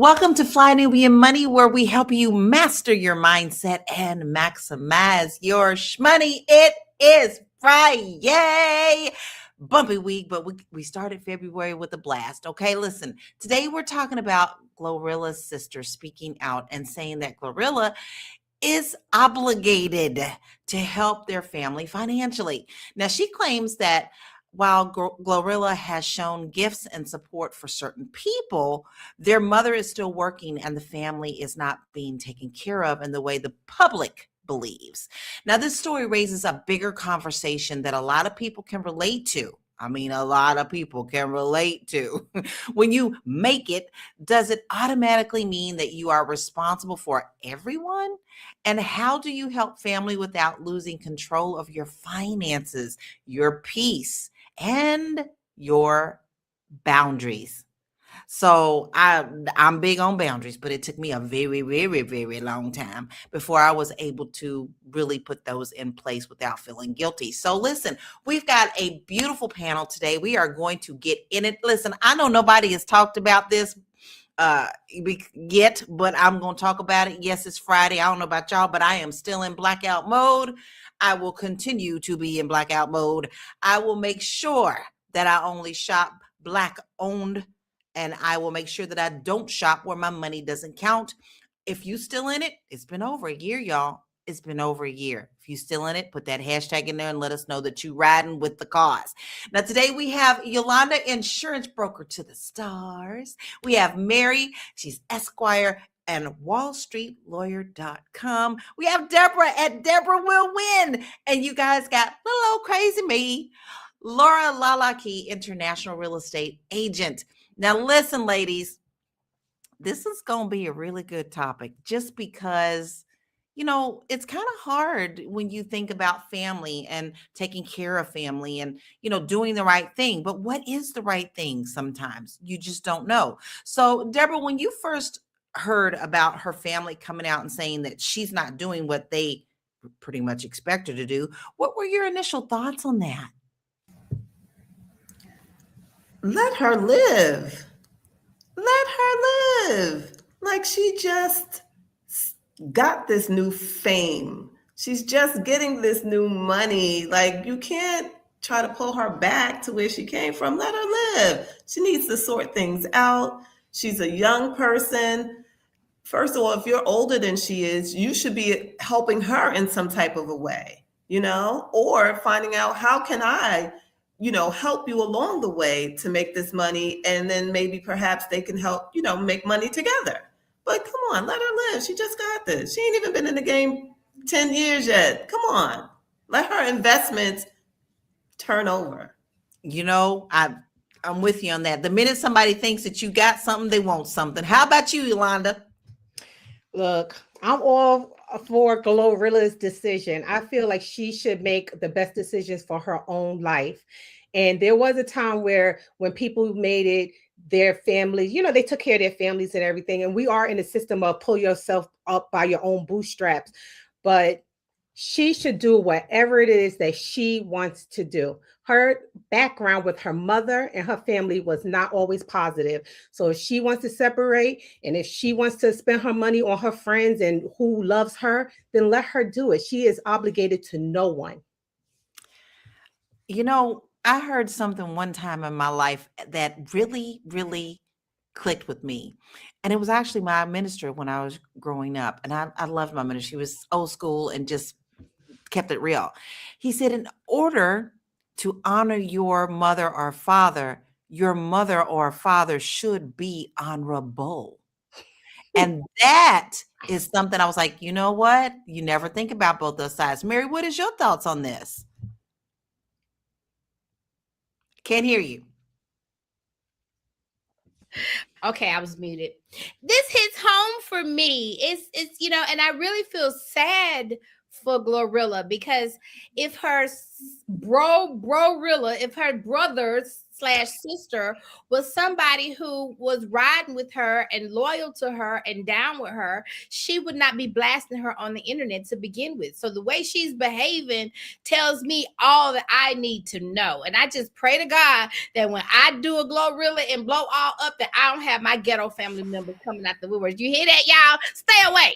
Welcome to Fly Nubian Money, where we help you master your mindset and maximize your shmoney. It is Friday. Bumpy week, but we started February with a blast. Okay, listen, today we're talking about GloRilla's sister speaking out and saying that GloRilla is obligated to help their family financially. Now, she claims that while GloRilla has shown gifts and support for certain people, their mother is still working and the family is not being taken care of in the way the public believes. Now, this story raises a bigger conversation that a lot of people can relate to. I mean, a lot of people can relate to. When you make it, does it automatically mean that you are responsible for everyone? And how do you help family without losing control of your finances, your peace, and your boundaries? So I'm big on boundaries, but it took me a very, very, very long time before I was able to really put those in place without feeling guilty. So listen, we've got a beautiful panel today. We are going to get in it. Listen, I know nobody has talked about this yet, but I'm going to talk about it. Yes, it's Friday. I don't know about y'all, but I am still in blackout mode. I will continue to be in blackout mode. I will make sure that I only shop Black owned, and I will make sure that I don't shop where my money doesn't count. If you still in it, it's been over a year, y'all. It's been over a year. If you still in it, put that hashtag in there and let us know that you riding with the cause. Now, today we have Yolanda, insurance broker to the stars. We have Mary, she's Esquire and wallstreetlawyer.com. We have Deborah at Deborah Will Win. And you guys got little old crazy me, Laura Lalaki, international real estate agent. Now, listen, ladies, this is going to be a really good topic just because, it's kind of hard when you think about family and taking care of family and, doing the right thing. But what is the right thing? Sometimes you just don't know. So, Deborah, when you first heard about her family coming out and saying that she's not doing what they pretty much expect her to do, what were your initial thoughts on that? Let her live. Let her live. Like she just got this new fame. She's just getting this new money. Like you can't try to pull her back to where she came from. Let her live. She needs to sort things out. She's a young person. First of all, if you're older than she is, you should be helping her in some type of a way, or finding out how can I help you along the way to make this money. And then maybe perhaps they can help, make money together. But come on, let her live. She just got this. She ain't even been in the game 10 years yet. Come on. Let her investments turn over. I'm with you on that. The minute somebody thinks that you got something, they want something. How about you, Yolanda? Look, I'm all for GloRilla's decision. I feel like she should make the best decisions for her own life. And there was a time when people made it their families, they took care of their families and everything. And we are in a system of pull yourself up by your own bootstraps. But she should do whatever it is that she wants to do. Her background with her mother and her family was not always positive. So if she wants to separate and if she wants to spend her money on her friends and who loves her, then let her do it. She is obligated to no one. I heard something one time in my life that really, really clicked with me. And it was actually my minister when I was growing up. And I loved my minister. She was old school and just kept it real. He said, in order to honor your mother or father, your mother or father should be honorable. And that is something I was like, you know what? You never think about both those sides. Mary, what is your thoughts on this? Can't hear you. Okay, I was muted. This hits home for me. It's and I really feel sad for GloRilla because if her brother sister was somebody who was riding with her and loyal to her and down with her, she would not be blasting her on the internet to begin with. So the way she's behaving tells me all that I need to know. And I just pray to God that when I do a GloRilla and blow all up, that I don't have my ghetto family members coming out the woodwork. You hear that, y'all? Stay away.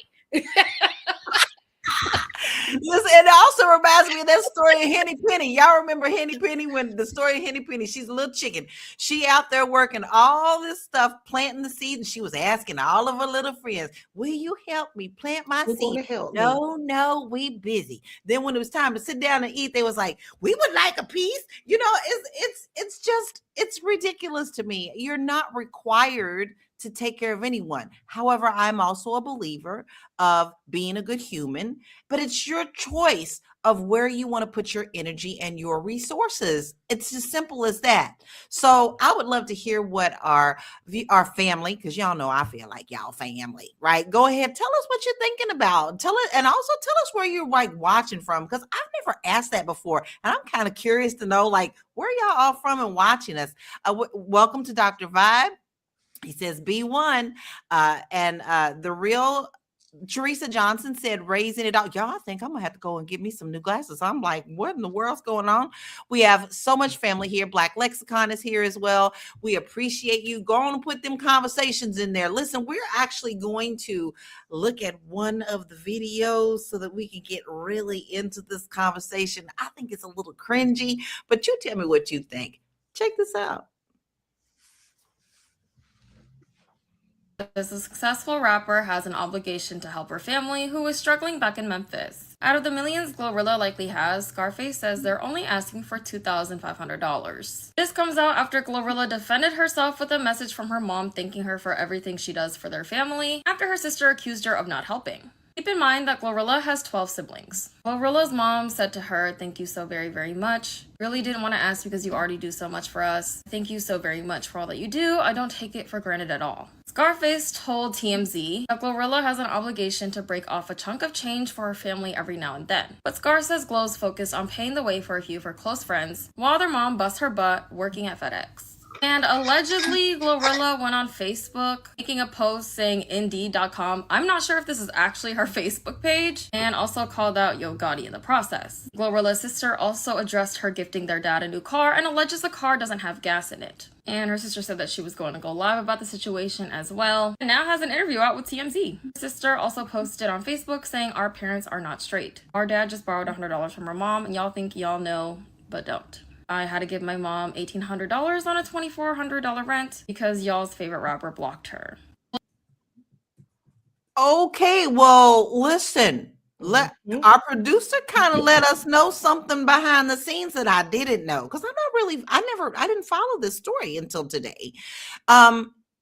Listen, it also reminds me of that story of Henny Penny. Y'all remember Henny Penny? When the story of Henny Penny, she's a little chicken. She out there working all this stuff, planting the seed, and she was asking all of her little friends, "Will you help me plant my seed?" No, we busy. Then when it was time to sit down and eat, they was like, "We would like a piece." You know, it's ridiculous to me. You're not required to take care of anyone. However, I'm also a believer of being a good human, but it's your choice of where you want to put your energy and your resources. It's as simple as that. So I would love to hear what our family, because y'all know I feel like y'all family, right? Go ahead, tell us what you're thinking about. Tell it, and also tell us where you're like watching from, because I've never asked that before, and I'm kind of curious to know like where y'all all from and watching us. Welcome to Dr. Vibe. He says B1, and the real Teresa Johnson said, raising it out. Y'all, I think I'm gonna have to go and get me some new glasses. I'm like, what in the world's going on? We have so much family here. Black Lexicon is here as well. We appreciate you. Go on and put them conversations in there. Listen, we're actually going to look at one of the videos so that we can get really into this conversation. I think it's a little cringy, but you tell me what you think. Check this out. As a successful rapper has an obligation to help her family who is struggling back in Memphis. Out of the millions GloRilla likely has, Scarface says they're only asking for $2,500. This comes out after GloRilla defended herself with a message from her mom thanking her for everything she does for their family after her sister accused her of not helping. Keep in mind that GloRilla has 12 siblings. GloRilla's mom said to her, "Thank you so very, very much. Really didn't want to ask because you already do so much for us. Thank you so very much for all that you do. I don't take it for granted at all." Scarface told TMZ that GloRilla has an obligation to break off a chunk of change for her family every now and then. But Scar says Glo's focused on paying the way for a few of her close friends, while their mom busts her butt working at FedEx. And allegedly, GloRilla went on Facebook making a post saying Indeed.com. I'm not sure if this is actually her Facebook page, and also called out Yo Gotti in the process. GloRilla's sister also addressed her gifting their dad a new car and alleges the car doesn't have gas in it. And her sister said that she was going to go live about the situation as well, and now has an interview out with TMZ. Her sister also posted on Facebook saying, "Our parents are not straight. Our dad just borrowed $100 from her mom, and y'all think y'all know, but don't. I had to give my mom $1,800 on a $2,400 rent because y'all's favorite rapper blocked her." Okay, well, listen. Our producer kind of let us know something behind the scenes that I didn't know, because I didn't follow this story until today.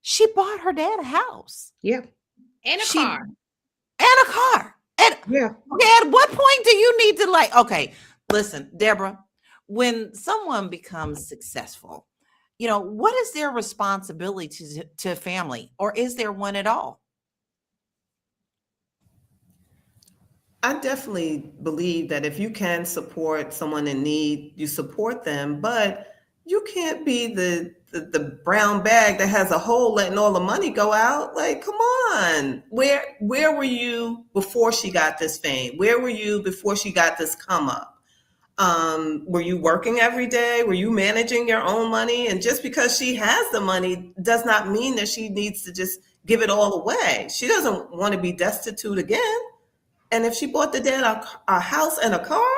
She bought her dad a house. Yeah. And a car. And a car. And Yeah. at what point do you need to like, okay, listen, Deborah, when someone becomes successful, you know, what is their responsibility to family, or is there one at all? I definitely believe that if you can support someone in need, you support them, but you can't be the brown bag that has a hole letting all the money go out. Like, come on. Where were you before she got this fame? Where were you before she got this come up? Were you working every day? Were you managing your own money? And just because she has the money does not mean that she needs to just give it all away. She doesn't want to be destitute again. And if she bought the dad a house and a car,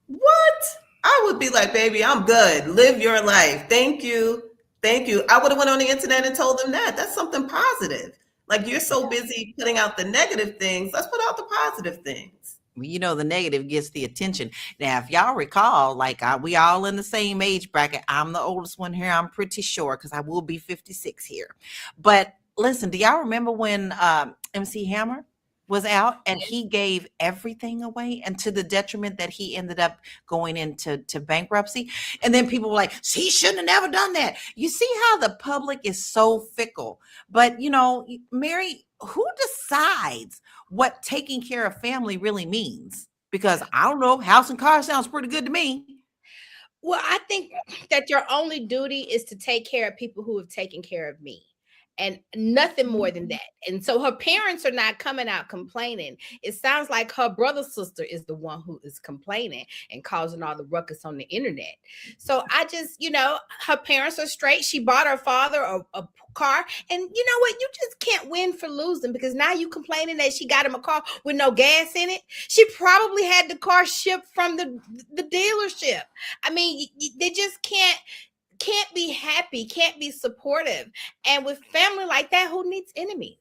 what? I would be like, baby, I'm good. Live your life. Thank you. Thank you. I would have went on the internet and told them that. That's something positive. Like, you're so busy putting out the negative things. Let's put out the positive things. You know, the negative gets the attention. Now, if y'all recall, like we all in the same age bracket. I'm the oldest one here, I'm pretty sure, because I will be 56 here. But listen, do y'all remember when MC Hammer was out and he gave everything away, and to the detriment that he ended up going into bankruptcy? And then people were like, he shouldn't have never done that. You see how the public is so fickle. But, you know, Mary, who decides what taking care of family really means? Because I don't know, house and car sounds pretty good to me. Well, I think that your only duty is to take care of people who have taken care of me. And nothing more than that. And so her parents are not coming out complaining. It sounds like her brother's sister is the one who is complaining and causing all the ruckus on the internet. So I just, her parents are straight. She bought her father a car. And you know what? You just can't win for losing, because now you complaining that she got him a car with no gas in it. She probably had the car shipped from the dealership. I mean, they just can't be happy, can't be supportive. And with family like that, who needs enemies?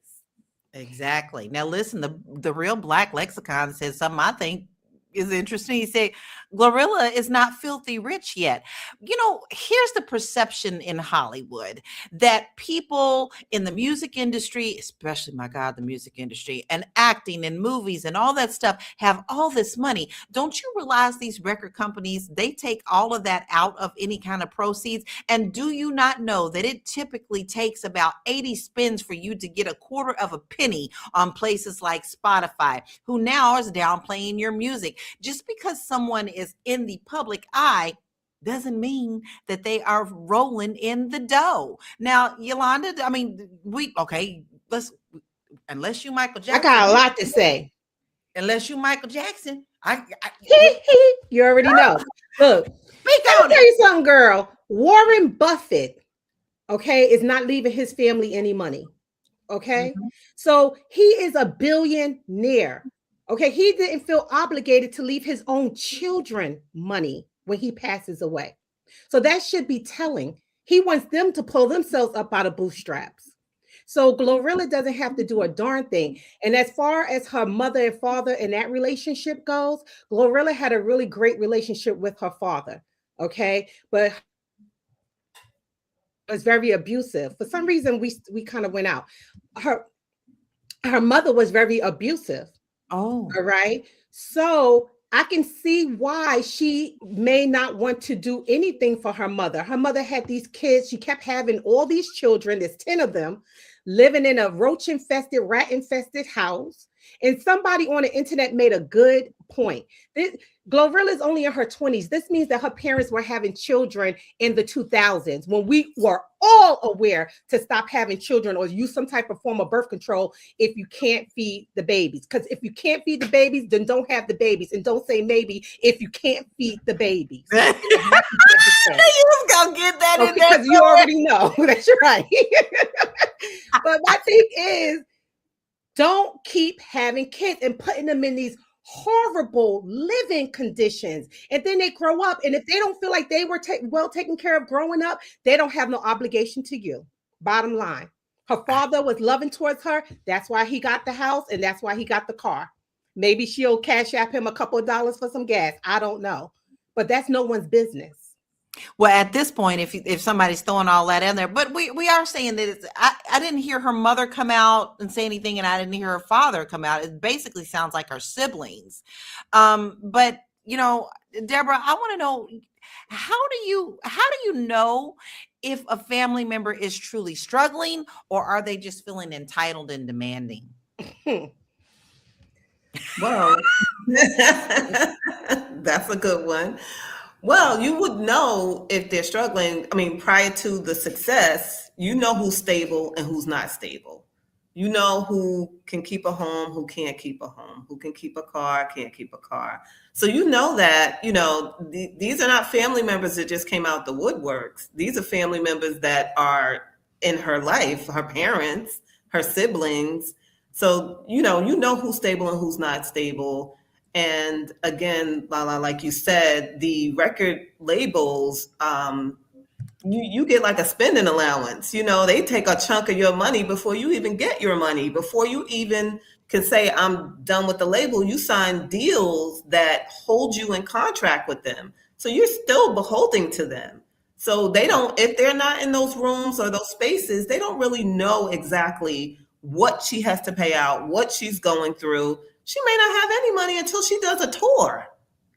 Exactly. Now, listen, the Real Black Lexicon says something I think is interesting. He said, GloRilla is not filthy rich yet. Here's the perception in Hollywood that people in the music industry, especially, my God, the music industry and acting and movies and all that stuff, have all this money. Don't you realize these record companies, they take all of that out of any kind of proceeds? And do you not know that it typically takes about 80 spins for you to get a quarter of a penny on places like Spotify, who now is downplaying your music? Just because someone is in the public eye doesn't mean that they are rolling in the dough. Now, Yolanda, I mean, unless you Michael Jackson. I got a lot to say. Unless you Michael Jackson, you already know. Look, let me tell you something, girl. Warren Buffett, is not leaving his family any money. So he is a billionaire. He didn't feel obligated to leave his own children money when he passes away. So that should be telling. He wants them to pull themselves up out of bootstraps. So GloRilla doesn't have to do a darn thing. And as far as her mother and father and that relationship goes, GloRilla had a really great relationship with her father. But it was very abusive. For some reason, we kind of went out. Her mother was very abusive. Oh, all right. So I can see why she may not want to do anything for her mother. Her mother had these kids. She kept having all these children. There's 10 of them living in a roach-infested, rat-infested house. And somebody on the internet made a good point. GloRilla is only in her 20s. This means that her parents were having children in the 2000s, when we were all aware to stop having children or use some type of form of birth control if you can't feed the babies. Because if you can't feed the babies, then don't have the babies. And don't say maybe if you can't feed the babies. You was gonna get that in there. Because you already know. That's right. But my thing is, don't keep having kids and putting them in these horrible living conditions. And then they grow up, and if they don't feel like they were well taken care of growing up, they don't have no obligation to you. Bottom line. Her father was loving towards her. That's why he got the house, and that's why he got the car. Maybe she'll cash app him a couple of dollars for some gas. I don't know. But that's no one's business. Well, at this point, if somebody's throwing all that in there, but we are saying that I didn't hear her mother come out and say anything, and I didn't hear her father come out. It basically sounds like her siblings. But Deborah, I want to know, how do you know if a family member is truly struggling, or are they just feeling entitled and demanding? Well, that's a good one. Well, you would know if they're struggling. I mean, prior to the success, you know who's stable and who's not stable. You know who can keep a home, who can't keep a home, who can keep a car, can't keep a car. So you know that, these are not family members that just came out the woodworks. These are family members that are in her life, her parents, her siblings. So, you know who's stable and who's not stable. And again, Lala, like you said, the record labels, you get like a spending allowance. They take a chunk of your money before you even get your money, before you even can say, I'm done with the label. You sign deals that hold you in contract with them. So you're still beholden to them. So if they're not in those rooms or those spaces, they don't really know exactly what she has to pay out, what she's going through. She may not have any money until she does a tour.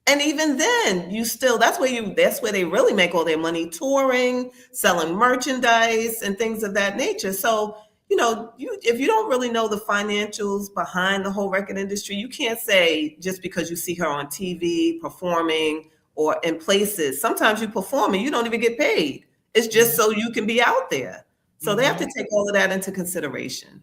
And even then, that's where they really make all their money, touring, selling merchandise and things of that nature. So, if you don't really know the financials behind the whole record industry, you can't say just because you see her on TV performing or in places. Sometimes you perform and you don't even get paid. It's just so you can be out there. So they have to take all of that into consideration.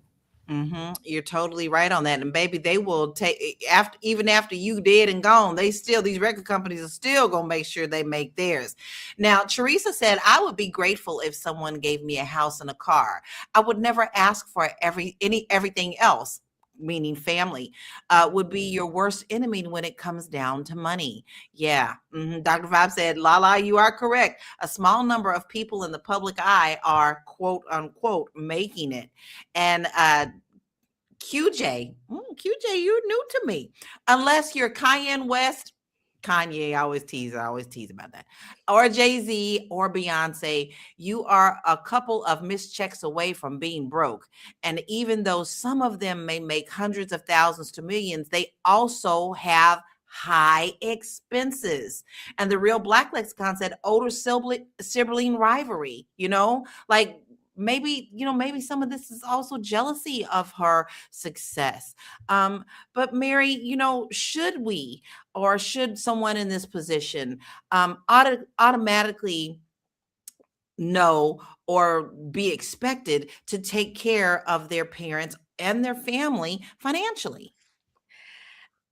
You're totally right on that. And baby, they will take after, even after you dead and gone, these record companies are still gonna make sure they make theirs. Now, Teresa said, I would be grateful if someone gave me a house and a car. I would never ask for everything else, meaning family, would be your worst enemy when it comes down to money. Yeah. Dr. Vibe said, Lala, you are correct. A small number of people in the public eye are quote unquote making it. And QJ, you're new to me. Unless you're Kanye West, Kanye, I always tease about that, or Jay-Z or Beyonce, you are a couple of missed checks away from being broke. And even though some of them may make hundreds of thousands to millions, they also have high expenses. And the Real Black Lexicon said older sibling rivalry, like maybe some of this is also jealousy of her success. But Mary, should someone in this position automatically know or be expected to take care of their parents and their family financially?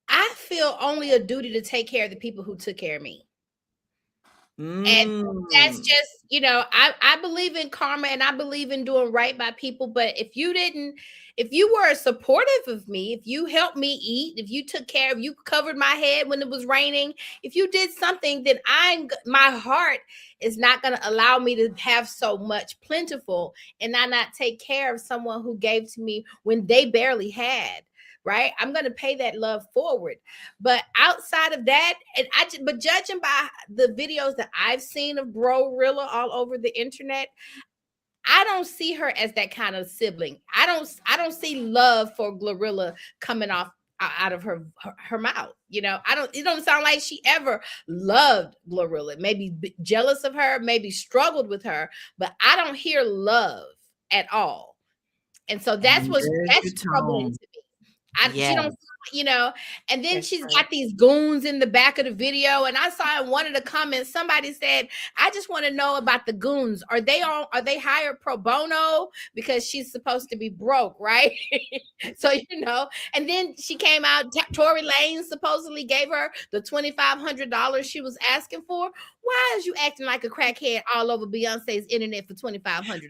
I feel only a duty to take care of the people who took care of me. And that's just, I believe in karma and I believe in doing right by people. But if you were supportive of me, if you helped me eat, if you took care of, you covered my head when it was raining, if you did something, then my heart is not going to allow me to have so much plentiful and I not take care of someone who gave to me when they barely had. Right, I'm going to pay that love forward. But outside of that, but judging by the videos that I've seen of GloRilla all over the internet, I don't see her as that kind of sibling. I don't see love for GloRilla coming off out of her mouth. It don't sound like she ever loved GloRilla. Maybe jealous of her, maybe struggled with her, but I don't hear love at all. And so that's troubling to me. She don't, and then she's got these goons in the back of the video. And I saw in one of the comments, somebody said, I just want to know about the goons. Are they hired pro bono because she's supposed to be broke, right? So, and then she came out, Tory Lanez supposedly gave her the $2,500 she was asking for. Why is you acting like a crackhead all over Beyonce's internet for $2,500?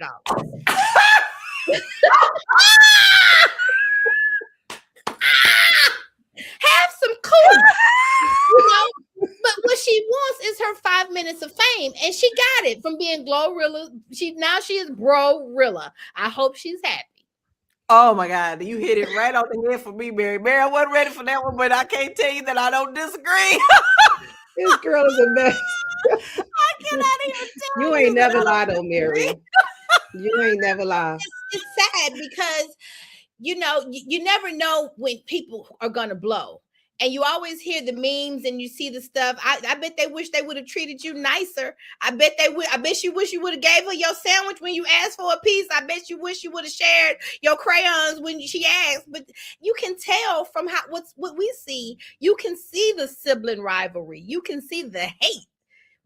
Have some cool, but what she wants is her 5 minutes of fame, and she got it from being GloRilla. She is GloRilla. I hope she's happy. Oh my God, you hit it right on the head for me, Mary. Mary, I wasn't ready for that one, but I can't tell you that I don't disagree. This girl is a mess. I cannot even tell you. Ain't never lied on Mary. You ain't never lied. It's sad because you never know when people are gonna blow, and you always hear the memes and you see the stuff. I bet they wish they would have treated you nicer. I bet they would. I bet you wish you would have gave her your sandwich when you asked for a piece. I bet you wish you would have shared your crayons when she asked. But you can tell from what we see. You can see the sibling rivalry. You can see the hate,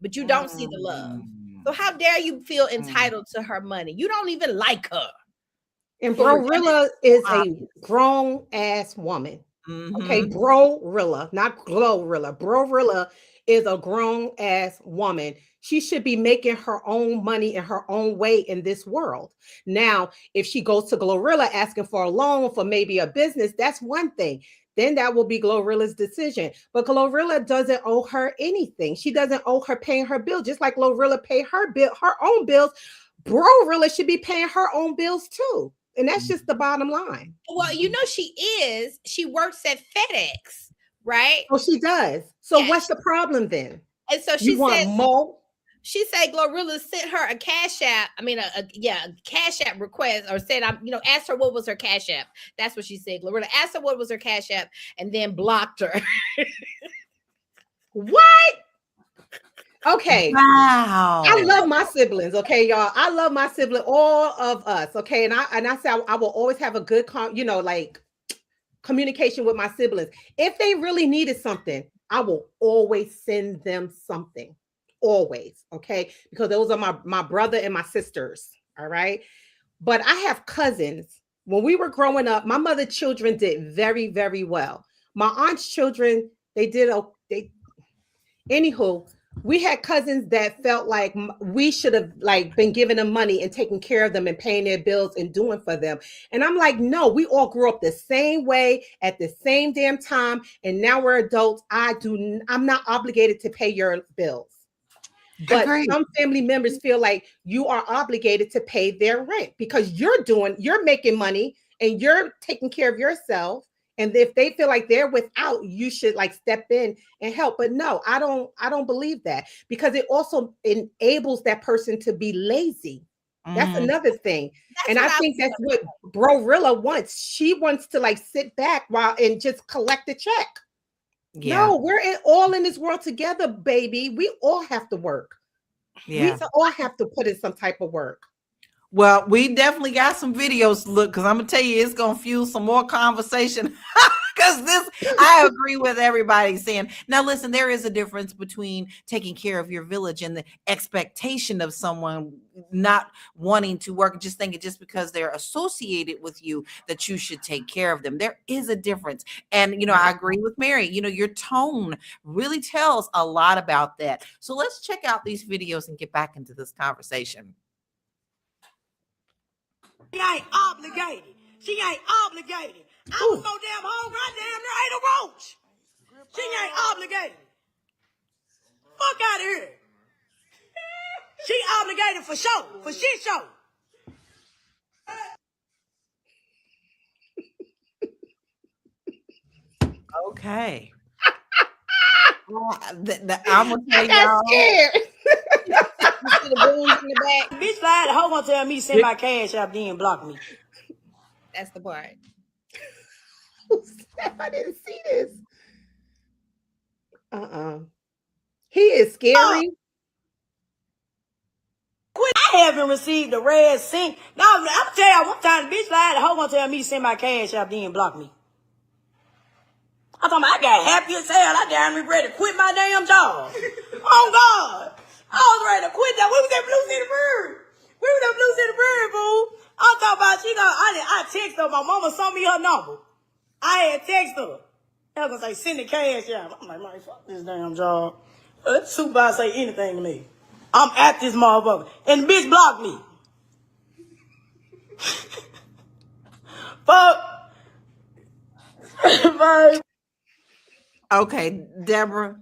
but you don't see the love. So how dare you feel entitled to her money? You don't even like her. And GloRilla is a grown ass woman. Okay, GloRilla, not GloRilla. GloRilla is a grown ass woman. She should be making her own money in her own way in this world. Now, if she goes to GloRilla asking for a loan for maybe a business, that's one thing. Then that will be GloRilla's decision. But GloRilla doesn't owe her anything. She doesn't owe her paying her bill. Just like GloRilla pay her own bills, GloRilla should be paying her own bills too. And that's just the bottom line. Well, she works at FedEx, right? Oh, she does. So what's the problem then? And so she said more. She said GloRilla sent her a Cash App. I mean, a Cash App request, or said, asked her what was her Cash App. That's what she said. GloRilla asked her what was her Cash App and then blocked her. What? Okay. Wow. I love my siblings. Okay, y'all. I love my sibling, all of us. Okay. And I say I will always have a good communication with my siblings. If they really needed something, I will always send them something. Always, okay? Because those are my brother and my sisters, all right? But I have cousins. When we were growing up, my mother's children did very, very well. My aunt's children, they anywho, we had cousins that felt like we should have like been giving them money and taking care of them and paying their bills and doing for them. And I'm like, no, we all grew up the same way at the same damn time. And now we're adults. I'm not obligated to pay your bills. But Agreed. some family members feel like you are obligated to pay their rent because you're making money and you're taking care of yourself. And if they feel like they're without, you should like step in and help. But no, I don't believe that, because it also enables that person to be lazy. That's another thing. And I think that's what GloRilla wants. She wants to like sit back and just collect a check. Yeah. No, we're all in this world together, baby. We all have to work. Yeah. We all have to put in some type of work. Well, we definitely got some videos to look, because I'm gonna tell you, it's gonna fuel some more conversation. Because I agree with everybody saying. Now, listen, there is a difference between taking care of your village and the expectation of someone not wanting to work, just thinking just because they're associated with you that you should take care of them. There is a difference. And, I agree with Mary. Your tone really tells a lot about that. So let's check out these videos and get back into this conversation. She ain't obligated. She ain't obligated. I was so damn hungry, I damn near ate a roach. She ain't obligated. Fuck out of here. She obligated for show, for shit show. Okay. I'm gonna tell y'all. Bitch slide the hoe gonna tell me to send my cash out, then block me. That's the part. I didn't see this. He is scary. I haven't received a red cent. No, I'm tell you, one time the bitch slide the hoe gonna tell me to send my cash out, then block me. I thought I got happy as hell. I damn near ready to quit my damn job. Oh God. I was ready to quit that. We was at Blue City Brewery. We was at Blue City Brewery, boo. I'm talking about I text her. My mama sent me her number. I had text her. I was gonna say, send the cash out. I'm like, man, fuck this damn job. Let the supervisor say anything to me. I'm at this motherfucker. And the bitch blocked me. Fuck. Bye. Okay, Deborah.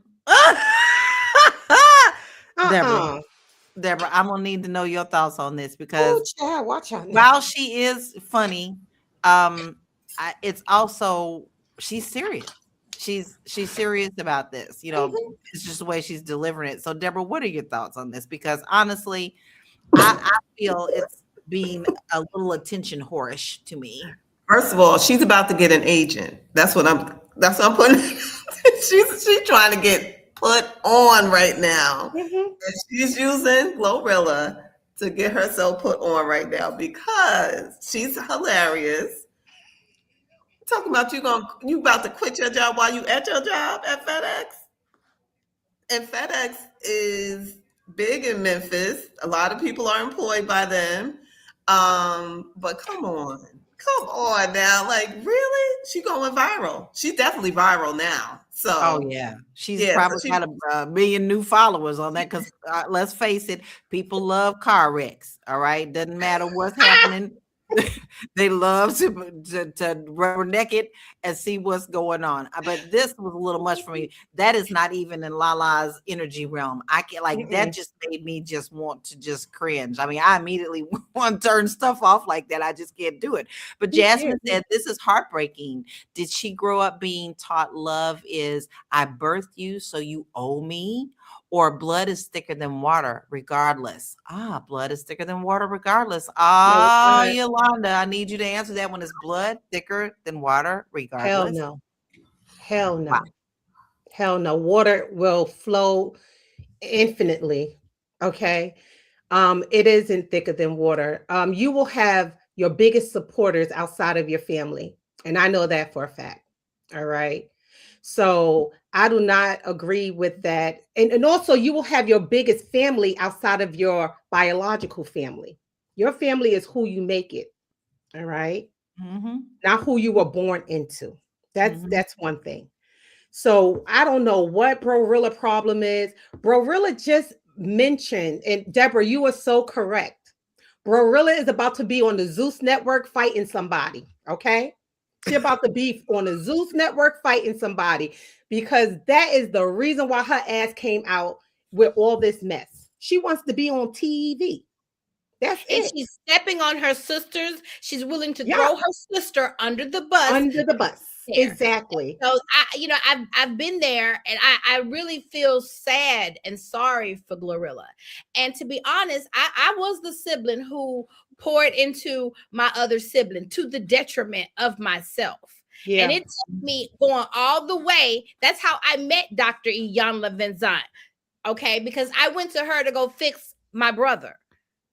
Deborah, I'm gonna need to know your thoughts on this, because Watch out. while she is funny, it's also she's serious. She's serious about this. It's just the way she's delivering it. So, Deborah, what are your thoughts on this? Because honestly, I feel it's being a little attention whorish to me. First of all, she's about to get an agent. That's what I'm putting. she's trying to get put on right now. And she's using GloRilla to get herself put on right now because she's hilarious. Talking about you about to quit your job while you at your job at FedEx. And FedEx is big in Memphis. A lot of people are employed by them. But come on now. Like, really? She going viral. She's definitely viral now. So she's probably got a million new followers on that, because let's face it, people love car wrecks. All right, doesn't matter what's happening. They love to rubber naked and see what's going on. But this was a little much for me. That is not even in Lala's energy realm. I can't that just made me just want to just cringe. I mean, I immediately want to turn stuff off like that. I just can't do it. But Jasmine said, this is heartbreaking. Did she grow up being taught love is I birthed you, so you owe me? Or blood is thicker than water, regardless. Blood is thicker than water, regardless. Yolanda, I need you to answer that one. Is blood thicker than water, regardless? Hell no. Wow. Hell no. Water will flow infinitely. Okay. It isn't thicker than water. You will have your biggest supporters outside of your family. And I know that for a fact. All right. So I do not agree with that. And also, you will have your biggest family outside of your biological family. Your family is who you make it. All right. Mm-hmm. Not who you were born into. That's Mhm. that's one thing. So I don't know what GloRilla problem is. GloRilla just mentioned, and Deborah, you are so correct. GloRilla is about to be on the Zeus network fighting somebody. Okay. She's about to be on the Zeus network fighting somebody because that is the reason why her ass came out with all this mess. She wants to be on TV. That's And it. she's stepping on her sisters. She's willing to Yeah. throw her sister under the bus. Under the bus. There. Exactly. So I've been there, and I really feel sad and sorry for GloRilla. And to be honest, I was the sibling who poured into my other sibling to the detriment of myself. Yeah. And it took me going all the way. That's how I met Dr. Iyanla Vanzant. Okay, because I went to her to go fix my brother.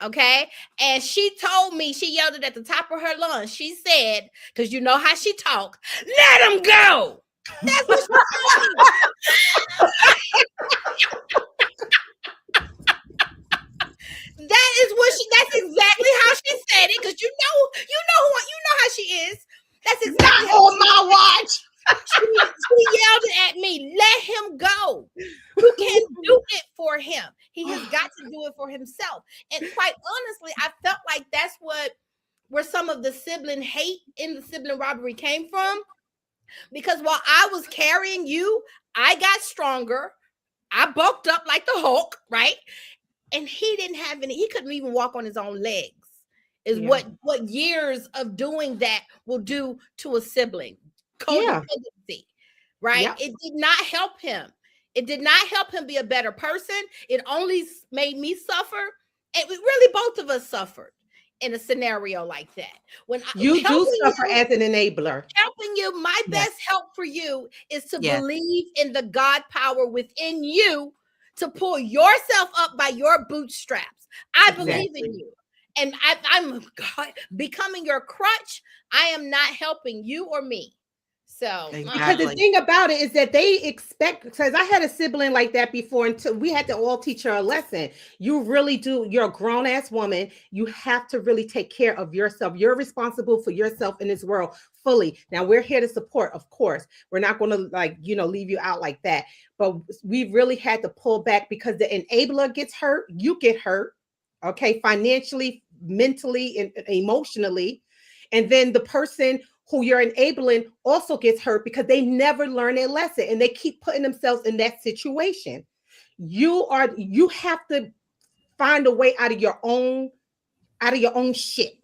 Okay. And she told me, she yelled it at the top of her lungs. She said, because you know how she talk, let him go. That's what she told me. That's exactly how she said it. Because you know how she is. That's exactly Not on my watch. She yelled it at me, let him go. You can't do it for him. He has got to do it for himself. And quite honestly, I felt like that's where some of the sibling hate in the sibling robbery came from. Because while I was carrying you, I got stronger. I bulked up like the Hulk, right? And he didn't have any, he couldn't even walk on his own legs. Is what years of doing that will do to a sibling. Codependency, right? Yep. It did not help him. It did not help him be a better person. It only made me suffer. And really both of us suffered in a scenario like that. When you do suffer as an enabler. Helping you, my best help for you is to believe in the God power within you to pull yourself up by your bootstraps. I believe in you. And I'm becoming your crutch. I am not helping you or me. So because the thing about it is that they expect, because I had a sibling like that before, until we had to all teach her a lesson. You really do. You're a grown-ass woman. You have to really take care of yourself. You're responsible for yourself in this world fully. Now we're here to support, of course. We're not going to leave you out like that. But we really had to pull back because the enabler gets hurt. You get hurt. Okay, financially, mentally, and emotionally. And then the person who you're enabling also gets hurt because they never learn their lesson and they keep putting themselves in that situation. You have to find a way out of your own shit,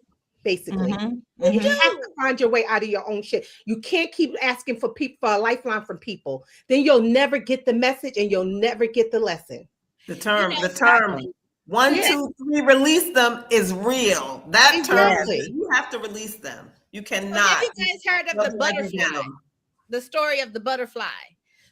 basically. Mm-hmm. You have to find your way out of your own shit. You can't keep asking for a lifeline from people. Then you'll never get the message and you'll never get the lesson. The term 1, 2, 3, release them is real. That term, you have to release them. You cannot. Have you guys heard of the butterfly? The story of the butterfly.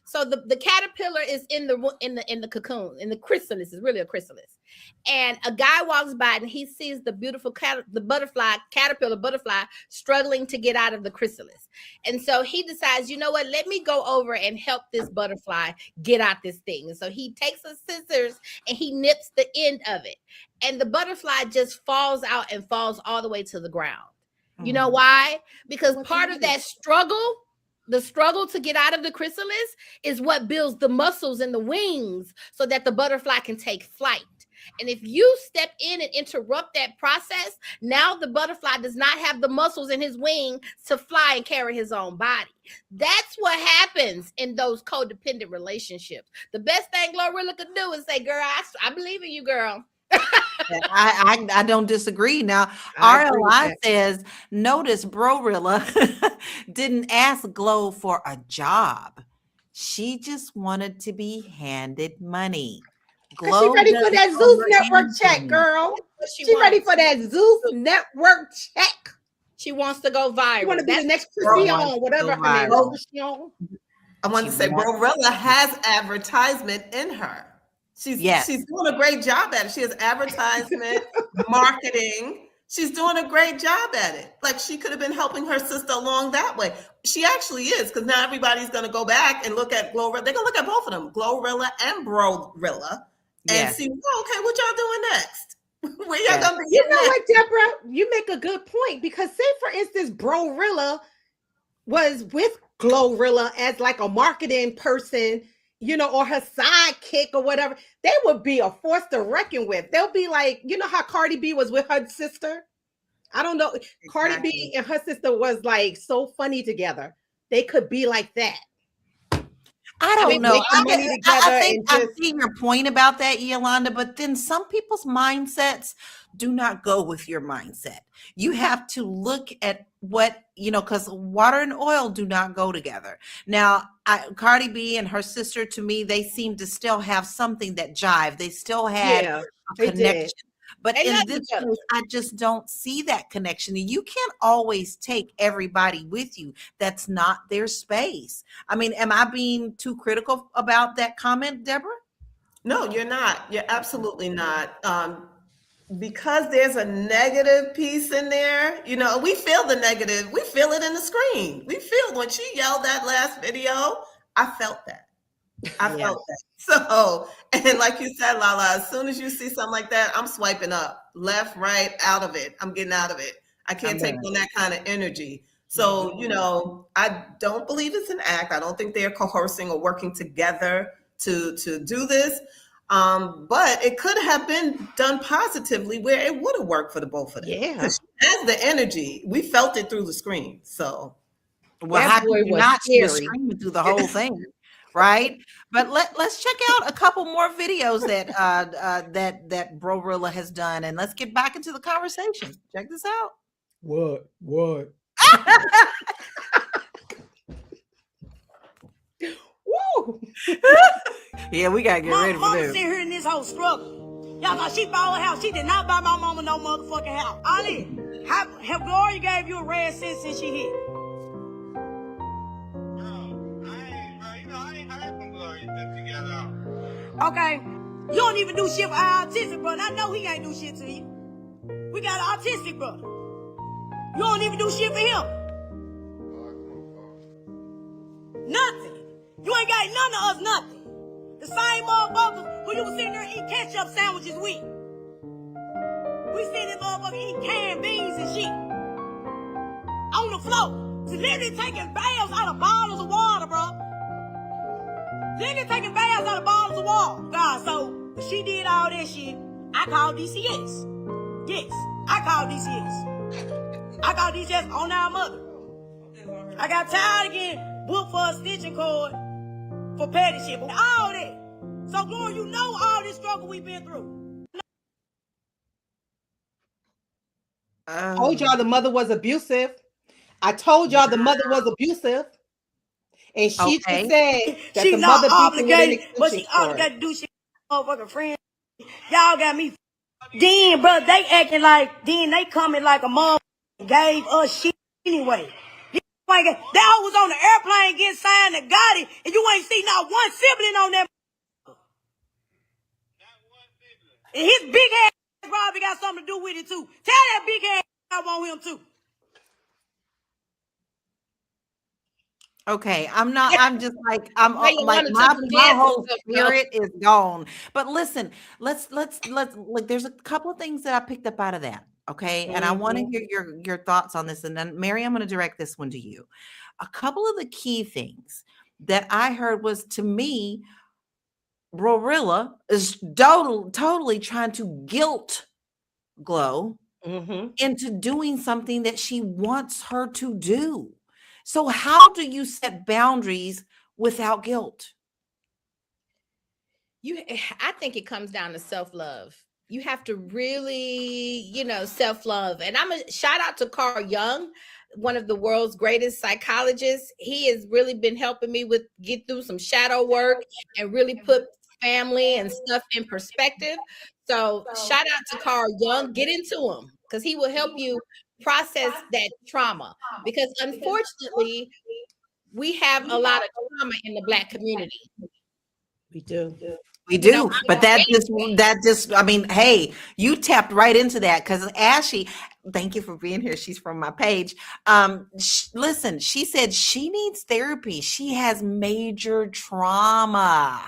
So the caterpillar is in the cocoon, in the chrysalis. It's really a chrysalis. And a guy walks by and he sees the beautiful caterpillar butterfly struggling to get out of the chrysalis. And so he decides, you know what, let me go over and help this butterfly get out this thing. And so he takes his scissors and he nips the end of it. And the butterfly just falls out and falls all the way to the ground. You know why? Because part of that struggle, the struggle to get out of the chrysalis, is what builds the muscles in the wings so that the butterfly can take flight. And if you step in and interrupt that process, now the butterfly does not have the muscles in his wing to fly and carry his own body. That's what happens in those codependent relationships. The best thing GloRilla could do is say, girl, I believe in you, girl. I don't disagree. Now, RLI says, notice GloRilla didn't ask Glo for a job. She just wanted to be handed money. She ready for that Zeus network check, girl. She ready for that Zeus network check. She wants to go viral. She want to be the next Christian, whatever her name is. I want to say GloRilla has advertisement in her. She's doing a great job at it. She has advertisement, marketing. She's doing a great job at it. Like, she could have been helping her sister along that way. She actually is, because now everybody's going to go back and look at GloRilla. They're going to look at both of them, GloRilla and BroRilla, and see, okay, what y'all doing next? Where y'all going to be? You know what, Deborah? You make a good point, because say, for instance, BroRilla was with GloRilla as like a marketing person, you know, or her sidekick or whatever, they would be a force to reckon with. They'll be like, you know how Cardi B was with her sister? I don't know. Exactly. Cardi B and her sister was like so funny together. They could be like that. I don't know. I think I see your point about that, Yolanda, but then some people's mindsets do not go with your mindset. You have to look at what, you know, because water and oil do not go together. Now, Cardi B and her sister, to me, they seem to still have something that jive. They still had a connection. But in this case, I just don't see that connection. And you can't always take everybody with you. That's not their space. I mean, am I being too critical about that comment, Deborah? No, you're not. You're absolutely not. Because there's a negative piece in there, you know, we feel the negative. We feel it in the screen. We feel when she yelled that last video, I felt that. I felt that. So, and like you said, Lala, as soon as you see something like that, I'm swiping up, left, right, out of it. I'm getting out of it. I can't take on that kind of energy. So, you know, I don't believe it's an act. I don't think they're coercing or working together to do this. But it could have been done positively where it would have worked for the both of them. Yeah. As the energy, we felt it through the screen. So, well, how could you not see the screen through the whole thing? Right, but let's check out a couple more videos that that BroRilla has done, and let's get back into the conversation. Check this out. What? Woo! Yeah, we gotta get ready for mama this. Sit here in this whole struggle. Y'all thought she bought a house. She did not buy my mama no motherfucking house. Ali, have Gloria gave you a red cent since she hit? Okay, you don't even do shit for our autistic brother. I know he ain't do shit to you. We got an autistic brother. You don't even do shit for him. Nothing. You ain't got none of us nothing. The same motherfuckers who you was sitting there eating ketchup sandwiches with. We sitting there motherfucker eating canned beans and shit. On the floor. It's literally taking baths out of bottles of water, bro. Nigga taking baths out of bottles of water. God, so when she did all that shit, I called DCS. Yes, I called DCS. I called DCS on our mother. I got tired of getting booked for a stitching cord for petty shit. All that. So, Gloria, you know all this struggle we've been through. I told y'all the mother was abusive. I told y'all the mother was abusive. And she just said that she the not mother obligated, but she obligated to do shit. Motherfucking friends. Y'all got me. Then, bro, they acting like, then they coming like a mother gave us shit anyway. That was on the airplane getting signed and got it, and you ain't see not one sibling on that. And his big ass probably got something to do with it too. Tell that big ass I want him too. Okay, I'm just like, my whole spirit is gone. But listen, let's like, there's a couple of things that I picked up out of that. Okay. And I want to hear your thoughts on this. And then Mary, I'm going to direct this one to you. A couple of the key things that I heard was, to me, BroRilla is totally trying to guilt Glo into doing something that she wants her to do. So how do you set boundaries without guilt? I think it comes down to self-love. You have to really, self-love. And I'm a shout out to Carl Jung, one of the world's greatest psychologists. He has really been helping me get through some shadow work and really put family and stuff in perspective. So shout out to Carl Jung. Get into him, because he will help you process that trauma. Because unfortunately, we have a lot of trauma in the Black community. We do. We do, but that just, I mean, hey, you tapped right into that, because Ashley, Thank you for being here. She's from my page. Listen, she said she needs therapy. She has major trauma.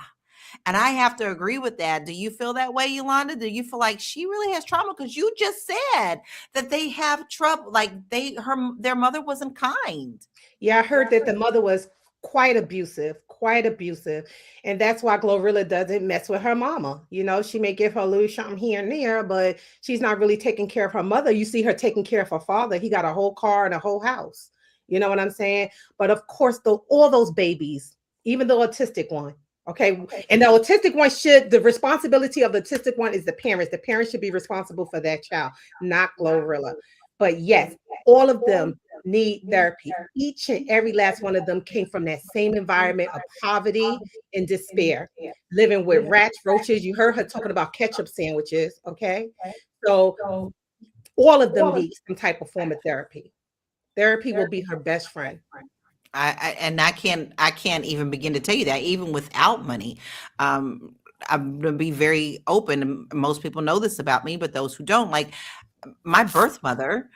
And I have to agree with that. Do you feel that way, Yolanda? Do you feel like she really has trauma? Because you just said that they have trouble, like their mother wasn't kind. Yeah, I heard that the mother was quite abusive, quite abusive. And that's why GloRilla doesn't mess with her mama. You know, she may give her a little something here and there, but she's not really taking care of her mother. You see her taking care of her father. He got a whole car and a whole house. You know what I'm saying? But of course, all those babies, even the autistic one, okay. And the autistic one the responsibility of the autistic one is the parents. The parents should be responsible for that child, not GloRilla. But yes, all of them need therapy. Each and every last one of them came from that same environment of poverty and despair, living with rats, roaches. You heard her talking about ketchup sandwiches, okay? So all of them need some type of form of therapy. Therapy will be her best friend. I can't even begin to tell you that, even without money. I'm gonna be very open. Most people know this about me, but those who don't, like my birth mother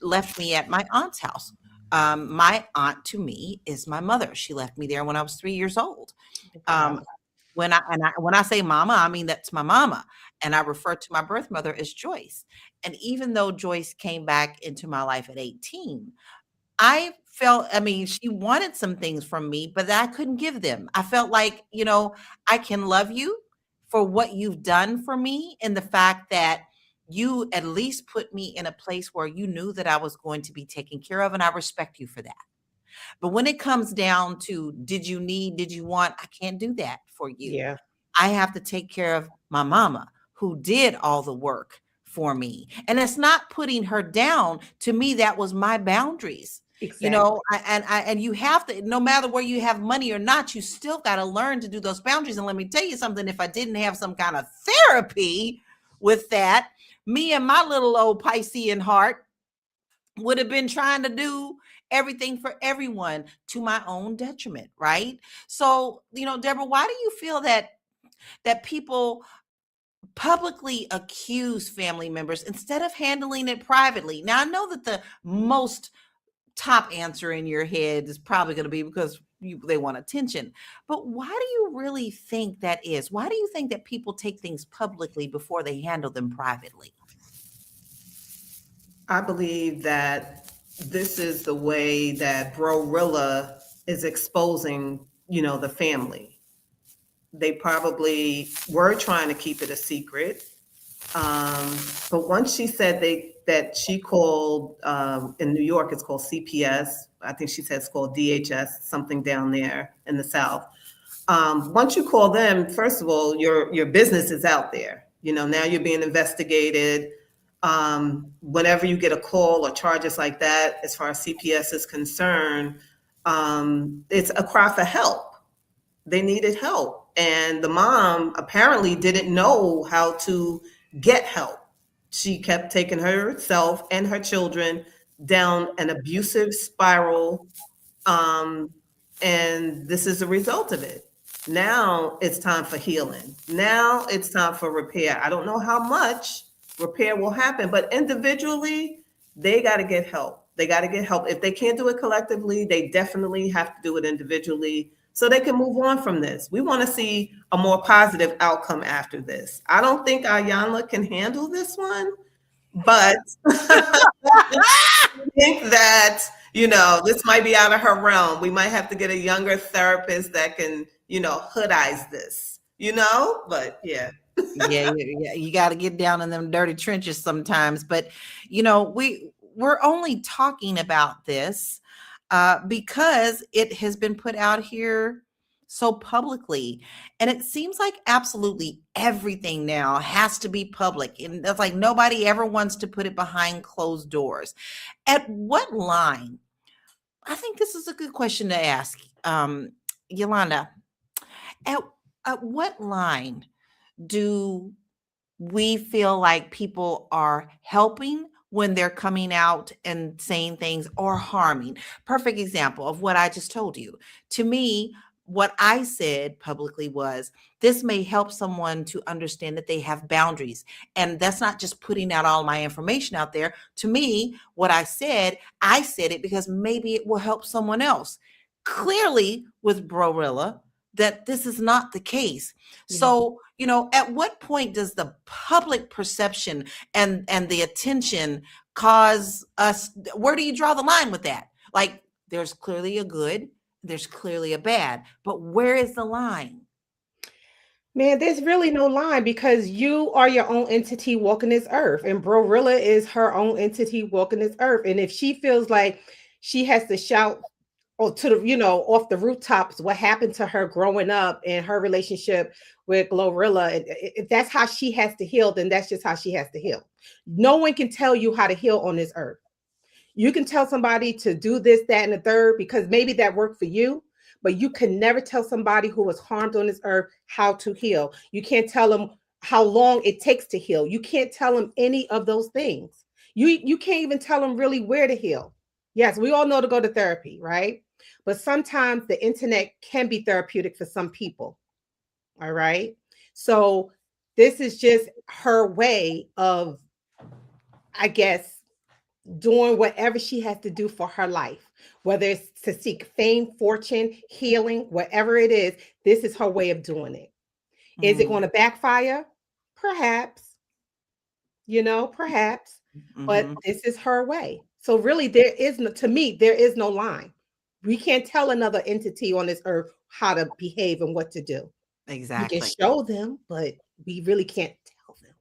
left me at my aunt's house. My aunt to me is my mother. She left me there when I was 3 years old. When I say mama, I mean that's my mama, and I refer to my birth mother as Joyce. And even though Joyce came back into my life at 18, I felt, I mean, she wanted some things from me, but I couldn't give them. I felt like, I can love you for what you've done for me, and the fact that you at least put me in a place where you knew that I was going to be taken care of, and I respect you for that. But when it comes down to did you want, I can't do that for you. Yeah. I have to take care of my mama who did all the work for me. And it's not putting her down. To me, that was my boundaries. Exactly. And you have to, no matter where you have money or not, you still got to learn to do those boundaries. And let me tell you something, if I didn't have some kind of therapy with that, me and my little old Piscean heart would have been trying to do everything for everyone to my own detriment, right? So, Deborah, why do you feel that people publicly accuse family members instead of handling it privately? Now, I know that the most top answer in your head is probably going to be because they want attention. But why do you really think that is? Why do you think that people take things publicly before they handle them privately? I believe that this is the way that GloRilla is exposing, the family. They probably were trying to keep it a secret. But once she said that she called, in New York, it's called CPS. I think she said it's called DHS, something down there in the South. Once you call them, first of all, your business is out there. Now you're being investigated. Whenever you get a call or charges like that, as far as CPS is concerned, it's a cry for help. They needed help. And the mom apparently didn't know how to get help. She kept taking herself and her children down an abusive spiral. And this is the result of it. Now it's time for healing. Now it's time for repair. I don't know how much repair will happen, but individually, they got to get help. They got to get help. If they can't do it collectively, they definitely have to do it individually so they can move on from this. We want to see a more positive outcome after this. I don't think Ayanla can handle this one, but I think that, this might be out of her realm. We might have to get a younger therapist that can, hoodize this, but yeah. Yeah, you got to get down in them dirty trenches sometimes. But we're only talking about this because it has been put out here so publicly, and it seems like absolutely everything now has to be public, and that's like nobody ever wants to put it behind closed doors. At what line? I think this is a good question to ask, Yolanda. At what line do we feel like people are helping when they're coming out and saying things, or harming? Perfect example of what I just told you. To me, what I said publicly was this may help someone to understand that they have boundaries. And that's not just putting out all my information out there. To me, what I said it because maybe it will help someone else. Clearly, with GloRilla, that this is not the case. Yeah. So, at what point does the public perception and the attention cause us, where do you draw the line with that? Like, there's clearly a good, there's clearly a bad, but where is the line? Man, there's really no line because you are your own entity walking this earth, and GloRilla is her own entity walking this earth. And if she feels like she has to shout to the, off the rooftops what happened to her growing up and her relationship with GloRilla, if that's how she has to heal, then that's just how she has to heal. No one can tell you how to heal on this earth. You can tell somebody to do this, that, and the third, because maybe that worked for you, but you can never tell somebody who was harmed on this earth how to heal. You can't tell them how long it takes to heal. You can't tell them any of those things. You can't even tell them really where to heal. Yes, we all know to go to therapy, right? But sometimes the internet can be therapeutic for some people. All right. So this is just her way of, I guess, doing whatever she has to do for her life, whether it's to seek fame, fortune, healing, whatever it is. This is her way of doing it. Is it going to backfire? Perhaps, perhaps, but this is her way. So really, to me, there is no line. We can't tell another entity on this earth how to behave and what to do. Exactly. We can show them, but we really can't tell them.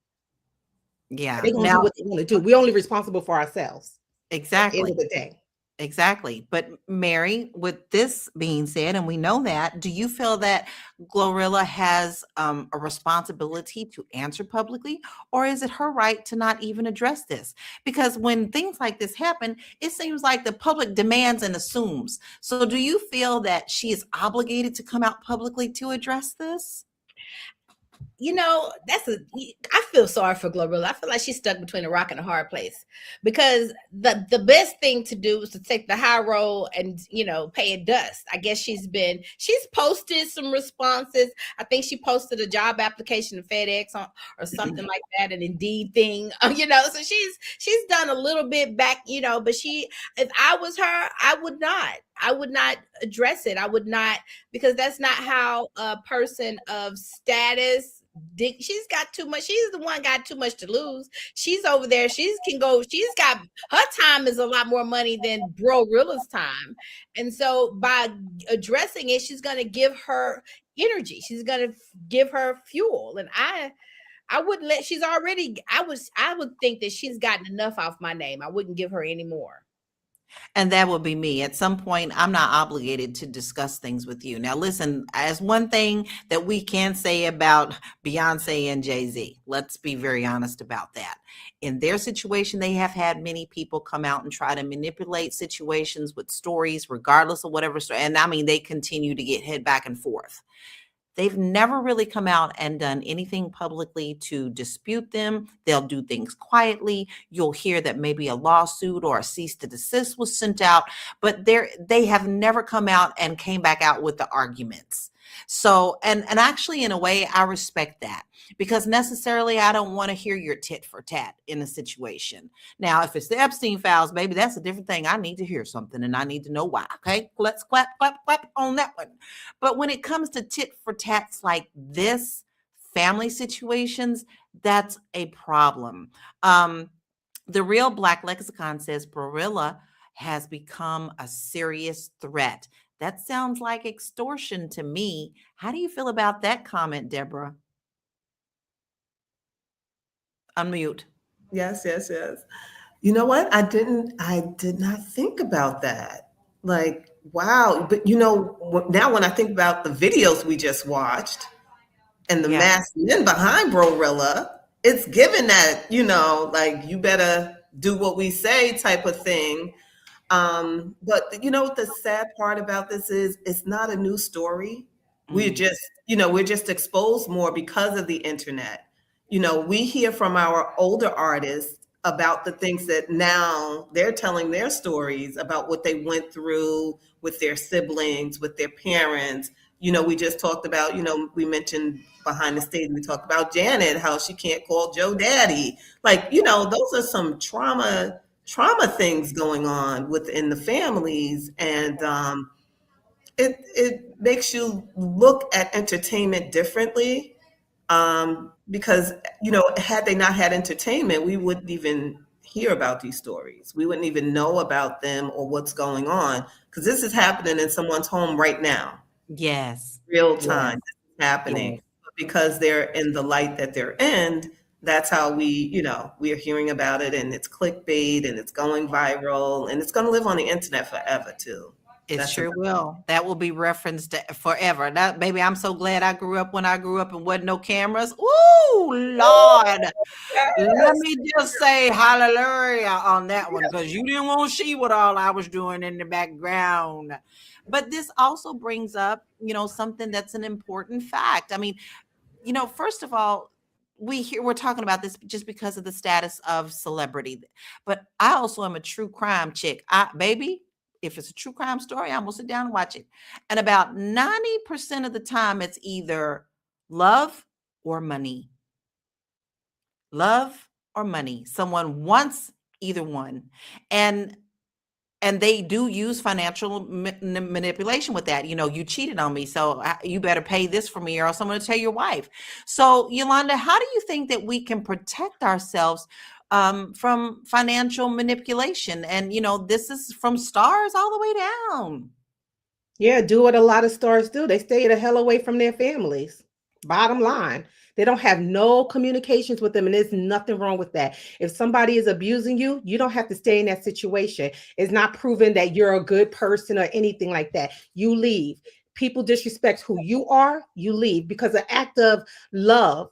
Yeah. They're going to do what they want to do. We're only responsible for ourselves. Exactly. At the end of the day. Exactly. But Mary, with this being said, and we know that, do you feel that GloRilla has a responsibility to answer publicly, or is it her right to not even address this? Because when things like this happen, it seems like the public demands and assumes. So do you feel that she is obligated to come out publicly to address this? I feel sorry for GloRilla. I feel like she's stuck between a rock and a hard place, because the best thing to do is to take the high road and pay it dust. I guess she's posted some responses. I think she posted a job application to FedEx or something like that, an Indeed thing, so she's done a little bit back, but if I was her, I would not address it. I would not, because that's not how a person of status. She's got too much. She's the one got too much to lose. She's over there. She's got, her time is a lot more money than GloRilla's time. And so by addressing it, she's going to give her energy. She's going to give her fuel. And I wouldn't I would think that she's gotten enough off my name. I wouldn't give her any more. And that would be me. At some point, I'm not obligated to discuss things with you. Now, listen, as one thing that we can say about Beyonce and Jay-Z, let's be very honest about that. In their situation, they have had many people come out and try to manipulate situations with stories, regardless of whatever story. And I mean, they continue to get hit back and forth. They've never really come out and done anything publicly to dispute them. They'll do things quietly. You'll hear that maybe a lawsuit or a cease to desist was sent out, but they have never come out and came back out with the arguments. So, and actually, in a way, I respect that, because necessarily I don't want to hear your tit for tat in a situation. Now, if it's the Epstein files, maybe that's a different thing. I need to hear something and I need to know why. Okay, let's clap on that one. But when it comes to tit for tats like this, family situations, that's a problem. The Real Black Lexicon says GloRilla has become a serious threat. That sounds like extortion to me. How do you feel about that comment, Deborah? Unmute. Yes. You know what? I did not think about that. Like, wow. But now when I think about the videos we just watched and the masked men behind GloRilla, it's given that, like, you better do what we say type of thing. But what the sad part about this is, it's not a new story. We're just exposed more because of the internet. We hear from our older artists about the things that now they're telling their stories about what they went through with their siblings, with their parents, We just talked about, we mentioned behind the stage, we talked about Janet, how she can't call Joe daddy. Like, those are some trauma things going on within the families. And it makes you look at entertainment differently. Because, had they not had entertainment, we wouldn't even hear about these stories. We wouldn't even know about them or what's going on, because this is happening in someone's home right now. Yes. Real Yes. time. This is happening. Yes. But because they're in the light that they're in, that's how we are hearing about it, and it's clickbait and it's going viral, and it's going to live on the internet forever too. It That's sure another- will. That will be referenced forever. That, baby, I'm so glad I grew up when I grew up and wasn't no cameras. Ooh, Lord. Let me just say hallelujah on that one, because you didn't want to see what all I was doing in the background. But this also brings up, something that's an important fact. I mean, first of all, we're talking about this just because of the status of celebrity. But I also am a true crime chick. Baby, if it's a true crime story, I'm gonna sit down and watch it. And about 90% of the time, it's either love or money. Love or money. Someone wants either one. And they do use financial manipulation with that. You cheated on me, so you better pay this for me, or else I'm going to tell your wife. So, Yolanda, how do you think that we can protect ourselves from financial manipulation? And, this is from stars all the way down. Yeah, do what a lot of stars do. They stay the hell away from their families. Bottom line, they don't have no communications with them, and there's nothing wrong with that. If somebody is abusing you, you don't have to stay in that situation. It's not proven that you're a good person or anything like that. You leave. People disrespect who you are, you leave, because the act of love,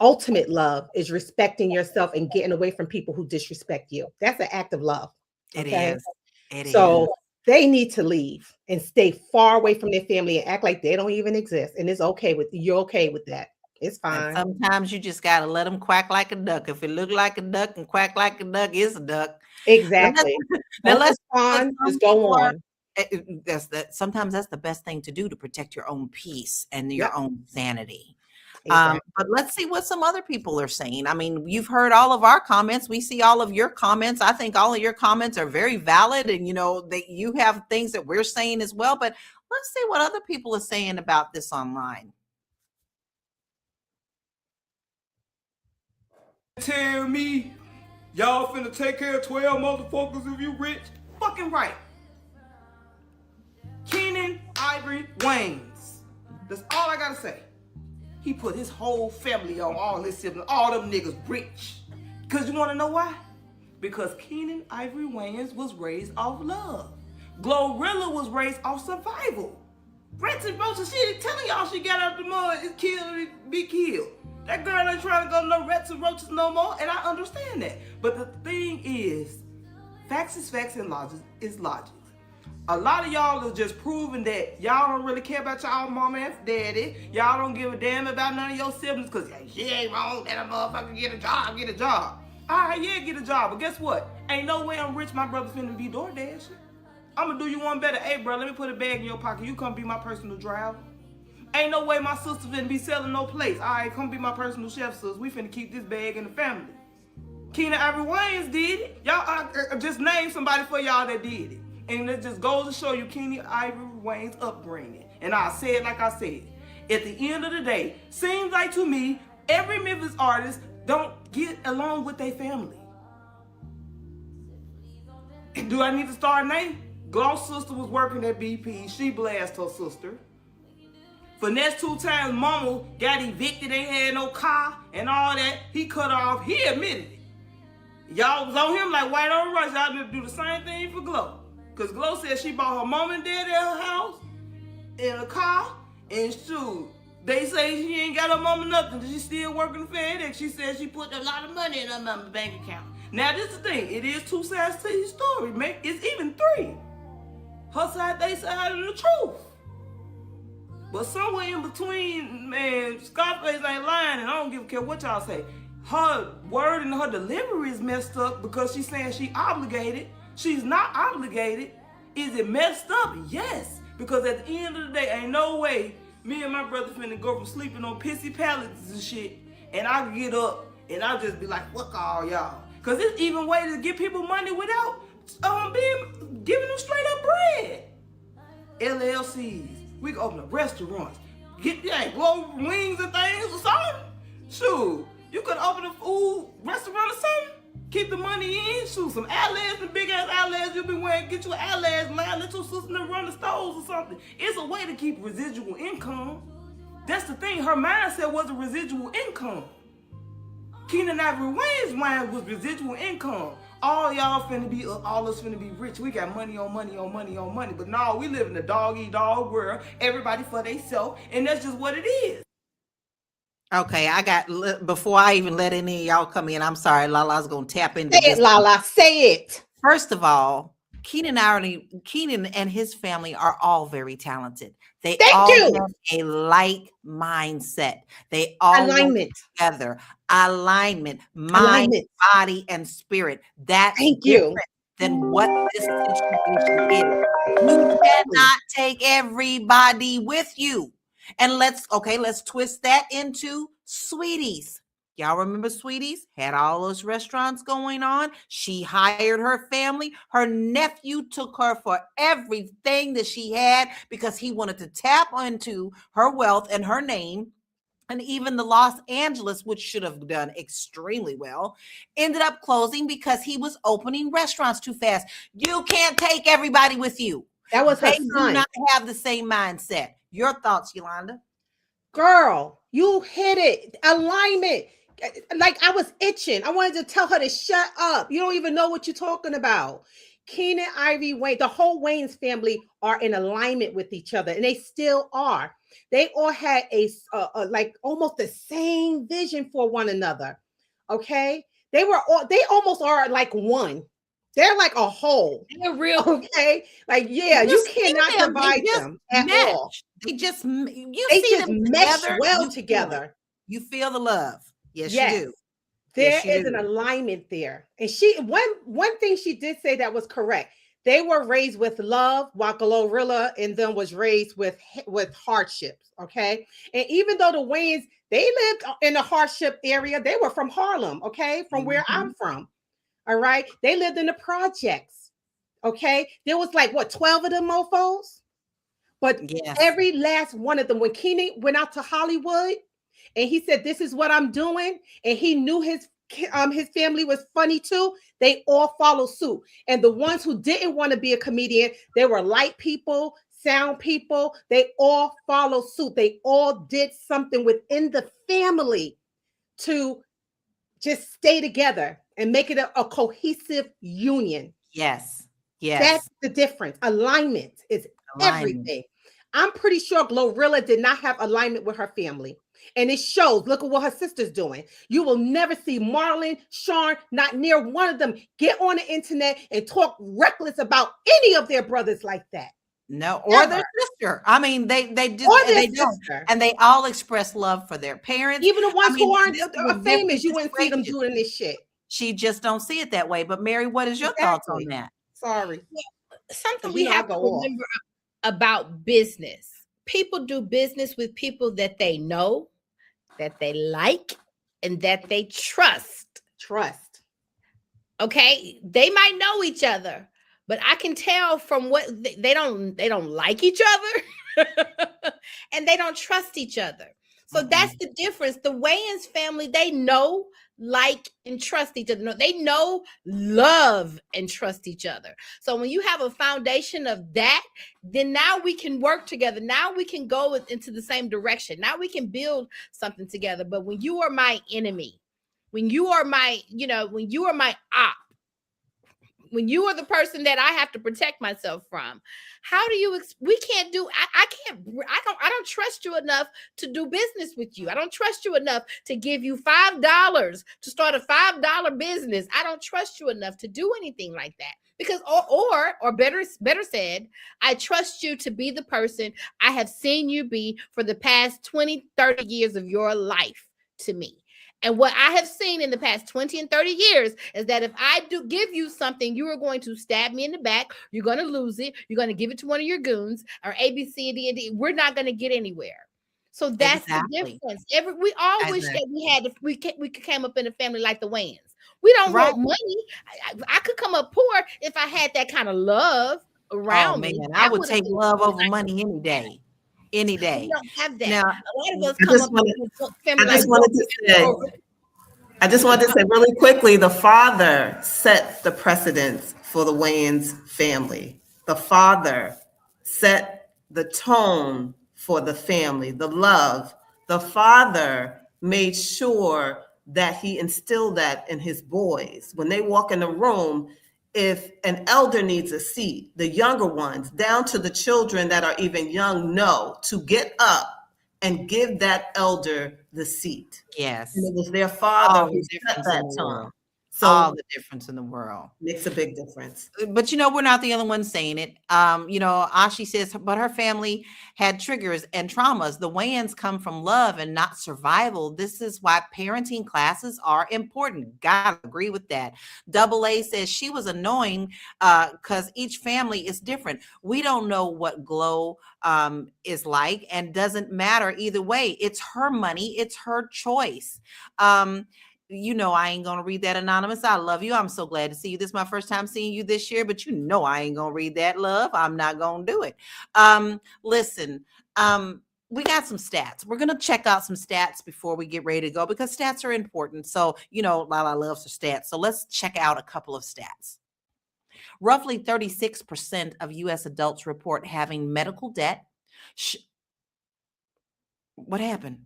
ultimate love, is respecting yourself and getting away from people who disrespect you. That's an act of love. It Okay? is. It So is. they need to leave and stay far away from their family and act like they don't even exist. And it's okay with you're okay with that. It's And fine. sometimes you just got to let them quack like a duck. If it look like a duck and quack like a duck, it's a duck. Exactly. Now Don't respond, just go on. Sometimes that's the best thing to do to protect your own peace and your Yep. own sanity. Exactly. But let's see what some other people are saying. I mean, you've heard all of our comments. We see all of your comments. I think all of your comments are very valid, and that you have things that we're saying as well. But let's see what other people are saying about this online. Tell me y'all finna take care of 12 motherfuckers if you rich? Fucking right. Kenan Ivory Wayans. That's all I gotta say. He put his whole family on, all his siblings, all them niggas rich. Cause you wanna know why? Because Kenan Ivory Wayans was raised off love. GloRilla was raised off survival. Rats and roaches, she ain't telling y'all she got out the mud, is killed or be killed. That girl ain't trying to go no rats and roaches no more, and I understand that. But the thing is, facts is facts and logic is logic. A lot of y'all is just proving that y'all don't really care about y'all mama and daddy. Y'all don't give a damn about none of your siblings, because she ain't wrong, let a motherfucker get a job. All right, yeah, get a job, but guess what? Ain't no way I'm rich, my brother's finna be door dashing. I'm gonna do you one better. Hey, bro, let me put a bag in your pocket. You come be my personal driver. Ain't no way my sister finna be selling no place. All right, come be my personal chef, sis. We finna keep this bag in the family. Kenan Ivory Wayans did it. Y'all just name somebody for y'all that did it. And it just goes to show you Kenan Ivory Wayans' upbringing. And I say it like I said. At the end of the day, seems like to me, every Memphis artist don't get along with their family. Do I need to start a name? Glo's sister was working at BP. She blasted her sister. Finesse 2 times mama got evicted, ain't had no car and all that. He cut her off. He admitted it. Y'all was on him like white on rice. Y'all need to do the same thing for Glo. Because Glo said she bought her mom and dad at her house in a car. And shoot, they say she ain't got her mama nothing. She still working FedEx. She said she put a lot of money in her mama's bank account. Now this is the thing. It is 2 sides to your story. It's even 3. Her side, they side of the truth. But somewhere in between, man, Scarface ain't lying, and I don't give a care what y'all say. Her word and her delivery is messed up because she's saying she obligated. She's not obligated. Is it messed up? Yes. Because at the end of the day, ain't no way Me and my brother finna go from sleeping on pissy pallets and shit, and I get up and I'll just be like, fuck all y'all. Cause it's even way to give people money without giving them straight up bread. LLCs. We can open up restaurants. Get blow wings and things or something. Shoot, you could open a food restaurant or something. Keep the money in. Shoot, some outlets, the big ass outlets you be wearing. Get you an outlets line. Let your sister run the stores or something. It's a way to keep residual income. That's the thing. Her mindset was a residual income. Keenan Ivory Wayne's mind was residual income. All y'all finna be, all us finna be rich. We got money on money on money on money. But no, we live in a dog-eat-dog world. Everybody for themselves, and that's just what it is. Okay, I got, before I even let any of y'all come in, I'm sorry, Lala's gonna tap into Say this. it, Lala. Say it. First of all, Keenan and his family are all very talented. They all have a like mindset. They all work together. Alignment, mind, body, and spirit. That's different than what this situation is. You cannot take everybody with you. And let's twist that into Sweeties. Y'all remember Sweeties? Had all those restaurants going on. She hired her family. Her nephew took her for everything that she had because he wanted to tap into her wealth and her name. And even the Los Angeles, which should have done extremely well, ended up closing because he was opening restaurants too fast. You can't take everybody with you. That was her son. They do not have the same mindset. Your thoughts, Yolanda? Girl, you hit it. Alignment. Like I was itching. I wanted to tell her to shut up. You don't even know what you're talking about. Keenan Ivory Wayne, the whole Wayne's family are in alignment with each other, and they still are. They all had a like almost the same vision for one another. Okay, they almost are like one. They're like a whole. They're real. Okay, like you cannot divide them at all. They just you they see just them mesh together, well together. You feel the love. Yes, you do. There is an alignment there. And one thing she did say that was correct. They were raised with love, while GloRilla and them was raised with hardships. Okay. And even though the Waynes, they lived in a hardship area, they were from Harlem, okay, from where I'm from. All right. They lived in the projects. Okay. There was like 12 of them mofos. But every last one of them, when Keenan went out to Hollywood and he said, "This is what I'm doing," and he knew his family was funny too, they all followed suit. And the ones who didn't want to be a comedian, they were light people, sound people, they all followed suit. They all did something within the family to just stay together and make it a cohesive union. Yes. That's the difference. Alignment is everything. I'm pretty sure GloRilla did not have alignment with her family. And it shows. Look at what her sister's doing. You will never see Marlon, Sean, not near one of them get on the internet and talk reckless about any of their brothers like that. No, or their sister. I mean, they don't. And they all express love for their parents. Even the ones who aren't famous, you wouldn't see them doing this shit. She just don't see it that way. But Mary, what is your thoughts on that? Sorry. Something we have to remember about business. People do business with people that they know, that they like, and that they trust. Okay, they might know each other, but I can tell from what they don't like each other and they don't trust each other. So that's the difference. The Wayans family, they know, like, and trust each other. They know, love, and trust each other. So when you have a foundation of that, then now we can work together. Now we can go into the same direction. Now we can build something together. But when you are my enemy, when you are my, when you are my op, when you are the person that I have to protect myself from, how do you, we can't do, I don't trust you enough to do business with you. I don't trust you enough to give you $5 to start a $5 business. I don't trust you enough to do anything like that. Because, or better said, I trust you to be the person I have seen you be for the past 20, 30 years of your life to me. And what I have seen in the past 20 and 30 years is that if I do give you something, you are going to stab me in the back. You're going to lose it. You're going to give it to one of your goons or A, B, C, D, and D. We're not going to get anywhere. So that's Exactly. the difference. We all wish Exactly. that we could came up in a family like the Wayans. We don't Right. want money. I could come up poor if I had that kind of love Oh around man, me. I That would would have take been love over money any day. Any we day. don't have that. Now, A lot of us I come just up wanted, in a I family like just wanted to say, I just wanted to say really quickly, the father set the precedence for the Wayans family. The father set the tone for the family, the love. The father made sure that he instilled that in his boys. When they walk in the room, if an elder needs a seat, the younger ones, down to the children that are even young, know to get up and give that elder the seat. And yes, it was their father all who the set difference in that the tone. world. All So the difference in the world. makes a big difference. But we're not the only ones saying it. Ashi says, but her family had triggers and traumas. The Wayans come from love and not survival. This is why parenting classes are important. Gotta agree with that. Double A says she was annoying because each family is different. We don't know what Glow is like, and doesn't matter either way. It's her money, it's her choice. I ain't gonna read that, anonymous. I love you. I'm so glad to see you. This is my first time seeing you this year, but I ain't gonna read that, love. I'm not gonna do it. Listen, we got some stats. We're gonna check out some stats before we get ready to go, because stats are important. So Lala loves her stats. So let's check out a couple of stats. Roughly 36% of US adults report having medical debt. What happened?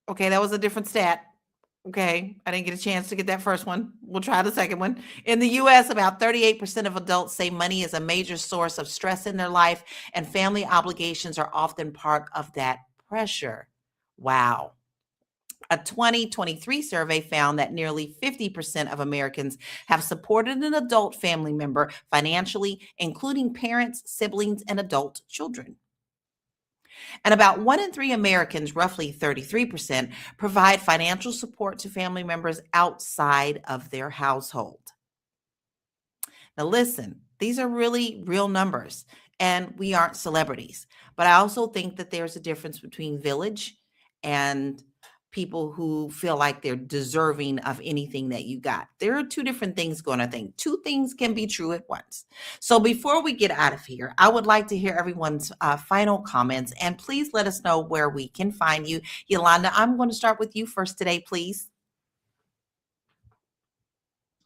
Okay, that was a different stat. Okay, I didn't get a chance to get that first one. We'll try the second one. In the US, about 38% of adults say money is a major source of stress in their life, and family obligations are often part of that pressure. Wow. A 2023 survey found that nearly 50% of Americans have supported an adult family member financially, including parents, siblings, and adult children. And about 1 in 3 Americans, roughly 33%, provide financial support to family members outside of their household. Now, listen, these are really real numbers, and we aren't celebrities. But I also think that there's a difference between village and people who feel like they're deserving of anything that you got. There are two different things going on. I think two things can be true at once. So before we get out of here, I would like to hear everyone's final comments, and please let us know where we can find you. Yolanda, I'm going to start with you first today, please.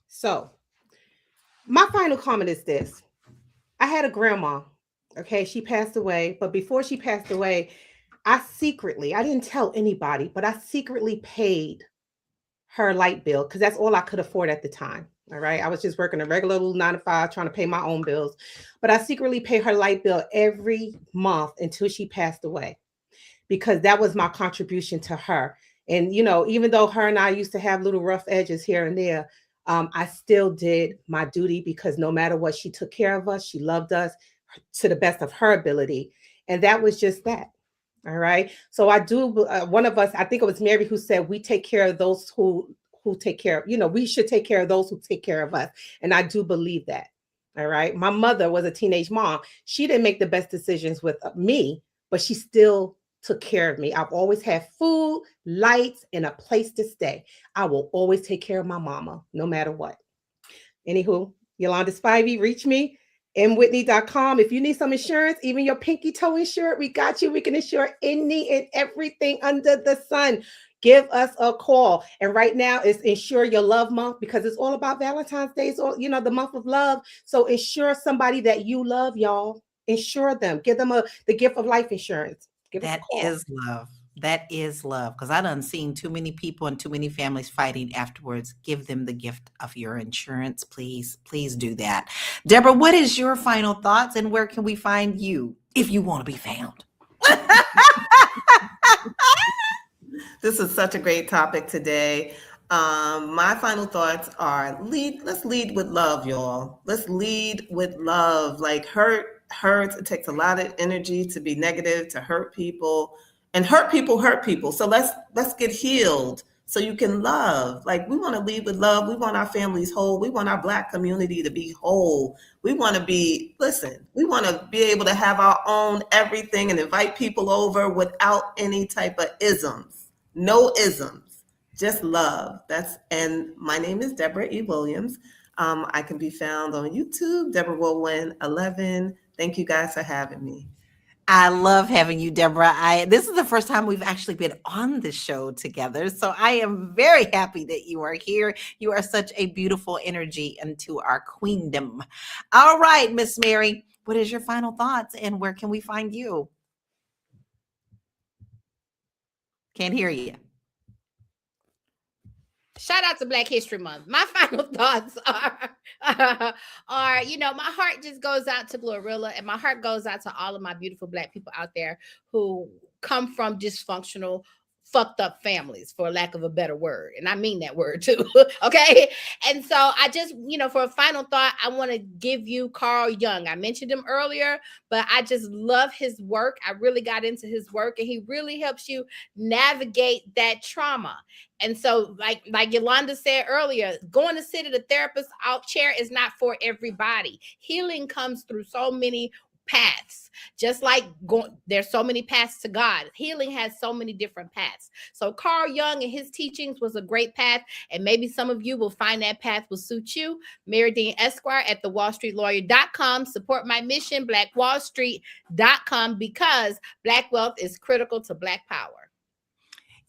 So my final comment is this. I had a grandma. Okay, she passed away, but before she passed away, I didn't tell anybody, but I secretly paid her light bill because that's all I could afford at the time. All right. I was just working a regular little 9 to 5, trying to pay my own bills, but I secretly paid her light bill every month until she passed away, because that was my contribution to her. And, even though her and I used to have little rough edges here and there, I still did my duty, because no matter what, she took care of us. She loved us to the best of her ability. And that was just that. All right. So I do. One of us, I think it was Mary, who said we take care of those who take care of, we should take care of those who take care of us. And I do believe that. All right. My mother was a teenage mom. She didn't make the best decisions with me, but she still took care of me. I've always had food, lights, and a place to stay. I will always take care of my mama, no matter what. Anywho, Yolanda Spivey, reach me. mwhitney.com. If you need some insurance, even your pinky toe insured, we got you. We can insure any and everything under the sun. Give us a call. And right now it's Insure Your Love Month, because it's all about Valentine's Day, or the month of love. So insure somebody that you love, y'all. Insure them. Give them the gift of life insurance. Give us a call. That is love. That is love, because I done seen too many people and too many families fighting afterwards. Give them the gift of your insurance, please. Please do that. Deborah, what is your final thoughts, and where can we find you if you want to be found? This is such a great topic today. My final thoughts are let's lead with love, y'all. Let's lead with love. Like hurts. It takes a lot of energy to be negative, to hurt people. And hurt people hurt people. So let's get healed so you can love. Like, we want to lead with love. We want our families whole. We want our Black community to be whole. We want to be, listen, we want to be able to have our own everything and invite people over without any type of isms. No isms, just love. And my name is Deborah E. Williams. I can be found on YouTube, Deborah Wilwin 11. Thank you guys for having me. I love having you, Deborah. This is the first time we've actually been on the show together. So I am very happy that you are here. You are such a beautiful energy into our queendom. All right, Miss Mary, what is your final thoughts and where can we find you? Can't hear you. Shout out to Black History Month. My final thoughts are, my heart just goes out to GloRilla, and my heart goes out to all of my beautiful Black people out there who come from dysfunctional, fucked up families, for lack of a better word. And I mean that word too. Okay. And so I just, for a final thought, I want to give you Carl Jung. I mentioned him earlier, but I just love his work. I really got into his work, and he really helps you navigate that trauma. And so, like Yolanda said earlier, going to sit at a therapist's chair is not for everybody. Healing comes through so many paths. Just like there's so many paths to God. Healing has so many different paths. So Carl Jung and his teachings was a great path, and maybe some of you will find that path will suit you. Mary Dean Esquire at thewallstreetlawyer.com. Support my mission, blackwallstreet.com, because Black wealth is critical to Black power.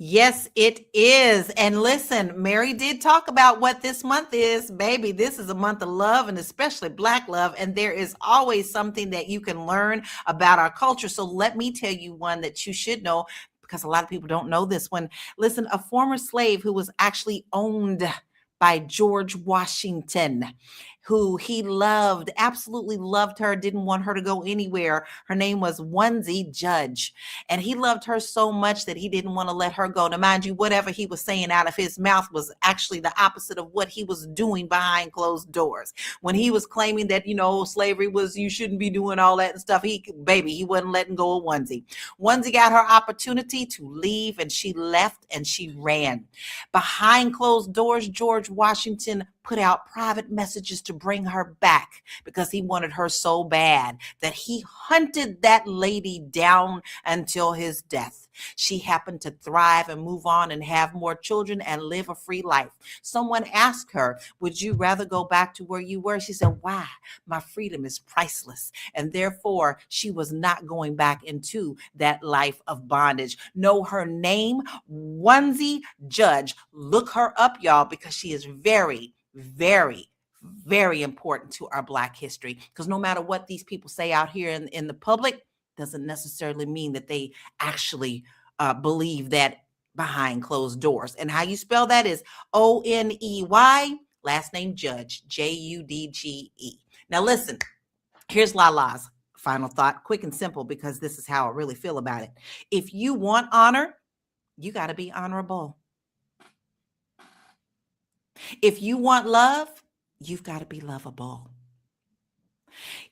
Yes, it is. And listen, Mary did talk about what this month is. Baby, this is a month of love, and especially Black love. And there is always something that you can learn about our culture. So let me tell you one that you should know, because a lot of people don't know this one. Listen, a former slave who was actually owned by George Washington, who he loved, absolutely loved her, didn't want her to go anywhere. Her name was Onesie Judge. And he loved her so much that he didn't want to let her go. Now, mind you, whatever he was saying out of his mouth was actually the opposite of what he was doing behind closed doors. When he was claiming that, slavery was, you shouldn't be doing all that and stuff, he wasn't letting go of Onesie. Onesie got her opportunity to leave, and she left and she ran. Behind closed doors, George Washington put out private messages to bring her back, because he wanted her so bad that he hunted that lady down until his death. She happened to thrive and move on and have more children and live a free life. Someone asked her, would you rather go back to where you were? She said, why? My freedom is priceless. And therefore, she was not going back into that life of bondage. Know her name, Onesie Judge. Look her up, y'all, because she is very, very, very important to our Black history. Because no matter what these people say out here in the public, doesn't necessarily mean that they actually believe that behind closed doors. And how you spell that is Oney, last name Judge, Judge. Now listen, here's Lala's final thought, quick and simple, because this is how I really feel about it. If you want honor, you got to be honorable. If you want love, you've got to be lovable.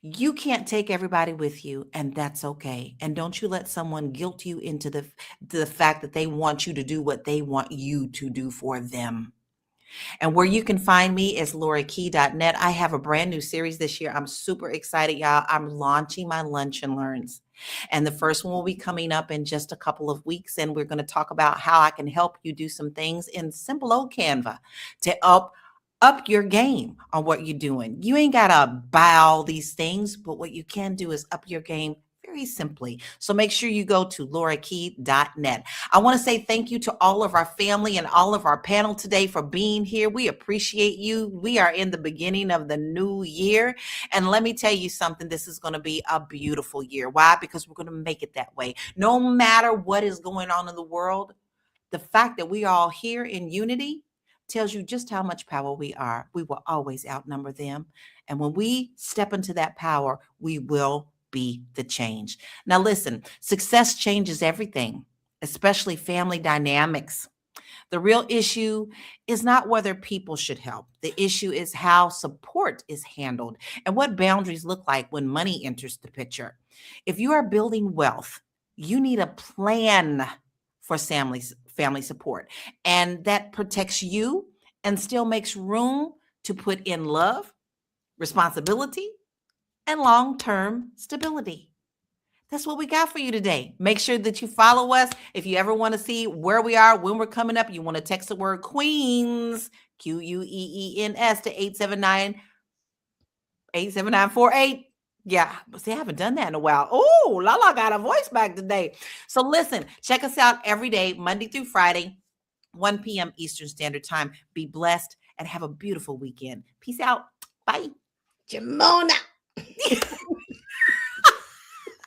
You can't take everybody with you, and that's okay. And don't you let someone guilt you into the fact that they want you to do what they want you to do for them. And where you can find me is LoriKey.net. I have a brand new series this year. I'm super excited, y'all. I'm launching my Lunch and Learns. And the first one will be coming up in just a couple of weeks. And we're going to talk about how I can help you do some things in simple old Canva to up your game on what you're doing. You ain't got to buy all these things, but what you can do is up your game very simply. So make sure you go to LoriKey.net. I want to say thank you to all of our family and all of our panel today for being here. We appreciate you. We are in the beginning of the new year. And let me tell you something, this is going to be a beautiful year. Why? Because we're going to make it that way. No matter what is going on in the world, the fact that we are all here in unity tells you just how much power we are. We will always outnumber them. And when we step into that power, we will be the change. Now, listen, success changes everything, especially family dynamics. The real issue is not whether people should help. The issue is how support is handled and what boundaries look like when money enters the picture. If you are building wealth, you need a plan for family support. And that protects you and still makes room to put in love, responsibility, and long-term stability. That's what we got for you today. Make sure that you follow us. If you ever want to see where we are, when we're coming up, you want to text the word Queens, Queens, to 879-48. Yeah, but see, I haven't done that in a while. Oh, Lala got her voice back today. So listen, check us out every day, Monday through Friday, 1 p.m. Eastern Standard Time. Be blessed and have a beautiful weekend. Peace out. Bye. Jamona.